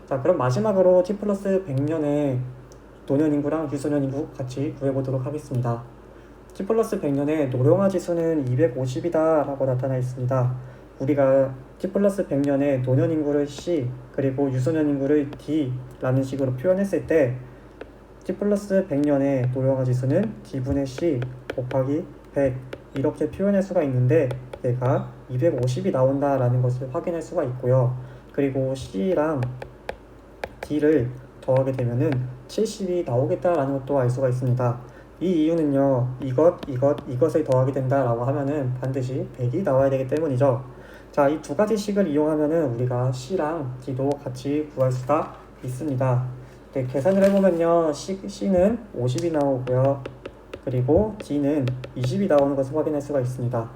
자, 그럼 마지막으로 t 플러스 100년의 노년 인구랑 유소년 인구 같이 구해보도록 하겠습니다. t 플러스 100년의 노령화 지수는 250이다 라고 나타나 있습니다. 우리가 t 플러스 100년의 노년 인구를 C 그리고 유소년 인구를 D 라는 식으로 표현했을 때 t 플러스 100년의 노령화 지수는 D분의 C 곱하기 100 이렇게 표현할 수가 있는데 얘가 250이 나온다 라는 것을 확인할 수가 있고요. 그리고 C랑 D를 더하게 되면은 70이 나오겠다라는 것도 알 수가 있습니다. 이 이유는요, 이것을 더하게 된다라고 하면은 반드시 100이 나와야 되기 때문이죠. 자, 이 두 가지 식을 이용하면은 우리가 C랑 D도 같이 구할 수가 있습니다. 네, 계산을 해보면요, C는 50이 나오고요. 그리고 D는 20이 나오는 것을 확인할 수가 있습니다.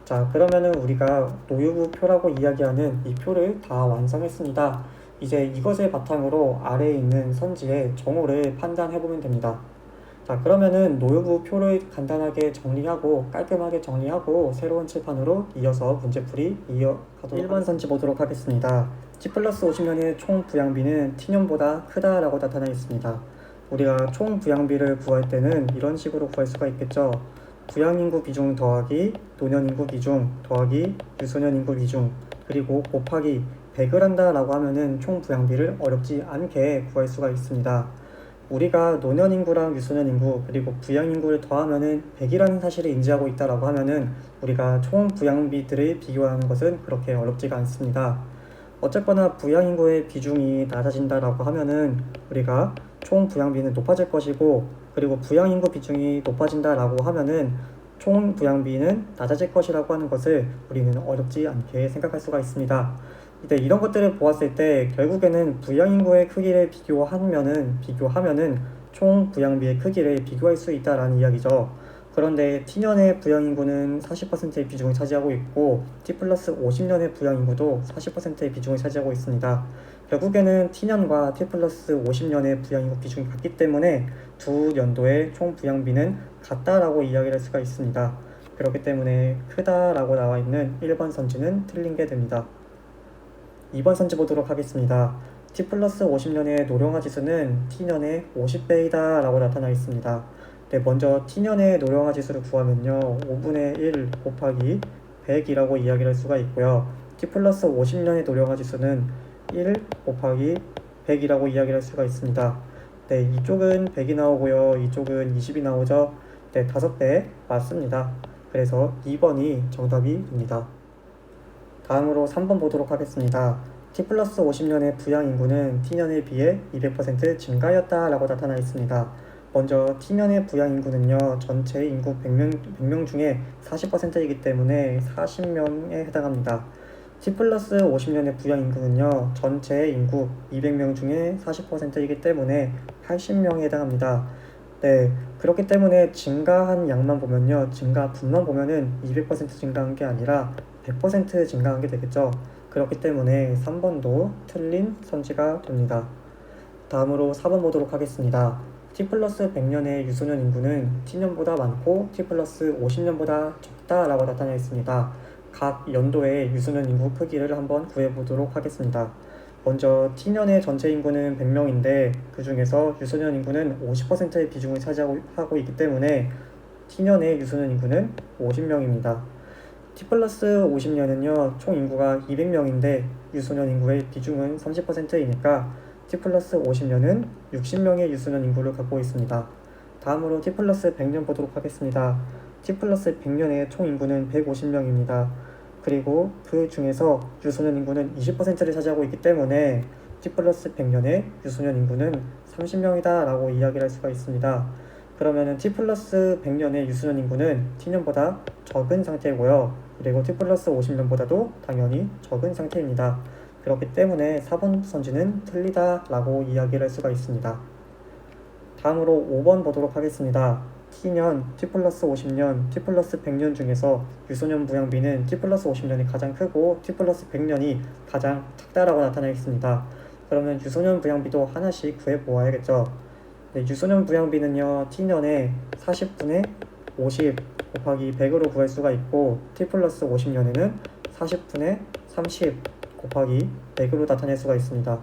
자, 그러면은 우리가 노유부 표라고 이야기하는 이 표를 다 완성했습니다. 이제 이것을 바탕으로 아래에 있는 선지의 정오를 판단해보면 됩니다. 자, 그러면은 노유부 표를 간단하게 정리하고 깔끔하게 정리하고 새로운 칠판으로 이어서 문제풀이 이어가도록 1번 선지 보도록 하겠습니다. t 플러스 50년의 총 부양비는 t년보다 크다라고 나타나 있습니다. 우리가 총 부양비를 구할 때는 이런 식으로 구할 수가 있겠죠. 부양인구 비중 더하기 노년인구 비중 더하기 유소년인구 비중 그리고 곱하기 100을 한다라고 하면은 총 부양비를 어렵지 않게 구할 수가 있습니다. 우리가 노년 인구랑 유소년 인구 그리고 부양 인구를 더하면은 100이라는 사실을 인지하고 있다라고 하면은 우리가 총 부양비들을 비교하는 것은 그렇게 어렵지가 않습니다. 어쨌거나 부양 인구의 비중이 낮아진다라고 하면은 우리가 총 부양비는 높아질 것이고, 그리고 부양 인구 비중이 높아진다라고 하면은 총 부양비는 낮아질 것이라고 하는 것을 우리는 어렵지 않게 생각할 수가 있습니다. 이런 것들을 보았을 때 결국에는 부양 인구의 크기를 비교하면은 총 부양비의 크기를 비교할 수 있다라는 이야기죠. 그런데 T년의 부양 인구는 40%의 비중을 차지하고 있고 T 플러스 50년의 부양 인구도 40%의 비중을 차지하고 있습니다. 결국에는 T년과 T 플러스 50년의 부양 인구 비중이 같기 때문에 두 연도의 총 부양비는 같다라고 이야기를 할 수가 있습니다. 그렇기 때문에 크다라고 나와 있는 1번 선지는 틀린 게 됩니다. 2번 선지 보도록 하겠습니다. T 플러스 50년의 노령화 지수는 T년의 50배이다 라고 나타나 있습니다. 네, 먼저 T년의 노령화 지수를 구하면요, 5분의 1 곱하기 100이라고 이야기를 할 수가 있고요. T 플러스 50년의 노령화 지수는 1 곱하기 100이라고 이야기를 할 수가 있습니다. 네, 이쪽은 100이 나오고요, 이쪽은 20이 나오죠. 네, 5배 맞습니다. 그래서 2번이 정답이 됩니다. 다음으로 3번 보도록 하겠습니다. T 플러스 50년의 부양 인구는 T년에 비해 200% 증가하였다 라고 나타나 있습니다. 먼저 T년의 부양 인구는요, 전체 인구 100명 중에 40%이기 때문에 40명에 해당합니다. T 플러스 50년의 부양 인구는요, 전체 인구 200명 중에 40%이기 때문에 80명에 해당합니다. 네, 그렇기 때문에 증가한 양만 보면요, 증가분만 보면은 200% 증가한 게 아니라 100% 증가한 게 되겠죠. 그렇기 때문에 3번도 틀린 선지가 됩니다. 다음으로 4번 보도록 하겠습니다. T 플러스 100년의 유소년 인구는 T년보다 많고 T 플러스 50년보다 적다라고 나타나 있습니다. 각 연도의 유소년 인구 크기를 한번 구해보도록 하겠습니다. 먼저 T년의 전체 인구는 100명인데 그 중에서 유소년 인구는 50%의 비중을 차지하고 있기 때문에 T년의 유소년 인구는 50명입니다. T 플러스 50년은요, 총 인구가 200명인데 유소년 인구의 비중은 30%이니까 T 플러스 50년은 60명의 유소년 인구를 갖고 있습니다. 다음으로 T 플러스 100년 보도록 하겠습니다. T 플러스 100년의 총 인구는 150명입니다. 그리고 그 중에서 유소년 인구는 20%를 차지하고 있기 때문에 T 플러스 100년의 유소년 인구는 30명이다 라고 이야기를 할 수가 있습니다. 그러면은 T 플러스 100년의 유소년 인구는 T년보다 적은 상태고요. 그리고 T 플러스 50년보다도 당연히 적은 상태입니다. 그렇기 때문에 4번 선지는 틀리다 라고 이야기를 할 수가 있습니다. 다음으로 5번 보도록 하겠습니다. T년, T 플러스 50년, T 플러스 100년 중에서 유소년 부양비는 T 플러스 50년이 가장 크고 T 플러스 100년이 가장 작다라고 나타나 있습니다. 그러면 유소년 부양비도 하나씩 구해보아야겠죠. 네, 유소년 부양비는요, T년에 40분의 50 곱하기 100으로 구할 수가 있고 T 플러스 50년에는 40분의 30 곱하기 100으로 나타낼 수가 있습니다.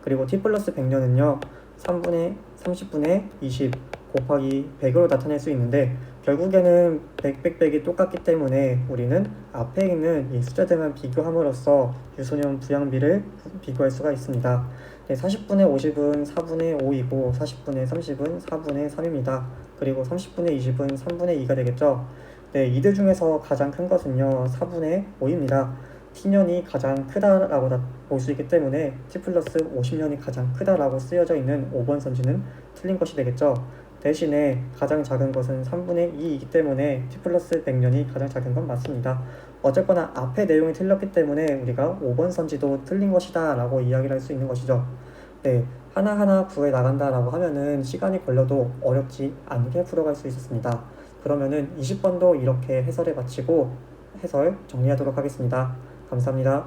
그리고 T 플러스 100년은요, 30분의 20 곱하기 100으로 나타낼 수 있는데 결국에는 100이 똑같기 때문에 우리는 앞에 있는 이 숫자들만 비교함으로써 유소년 부양비를 비교할 수가 있습니다. 네, 40분의 50은 4분의 5이고 40분의 30은 4분의 3입니다. 그리고 30분의 20은 3분의 2가 되겠죠. 네, 이들 중에서 가장 큰 것은요, 4분의 5입니다. T년이 가장 크다라고 볼 수 있기 때문에 T 플러스 50년이 가장 크다라고 쓰여져 있는 5번 선지는 틀린 것이 되겠죠. 대신에 가장 작은 것은 3분의 2이기 때문에 T 플러스 100년이 가장 작은 건 맞습니다. 어쨌거나 앞에 내용이 틀렸기 때문에 우리가 5번 선지도 틀린 것이다 라고 이야기를 할 수 있는 것이죠. 네, 하나하나 구해 나간다라고 하면은 시간이 걸려도 어렵지 않게 풀어갈 수 있었습니다. 그러면은 20번도 이렇게 해설을 마치고 해설 정리하도록 하겠습니다. 감사합니다.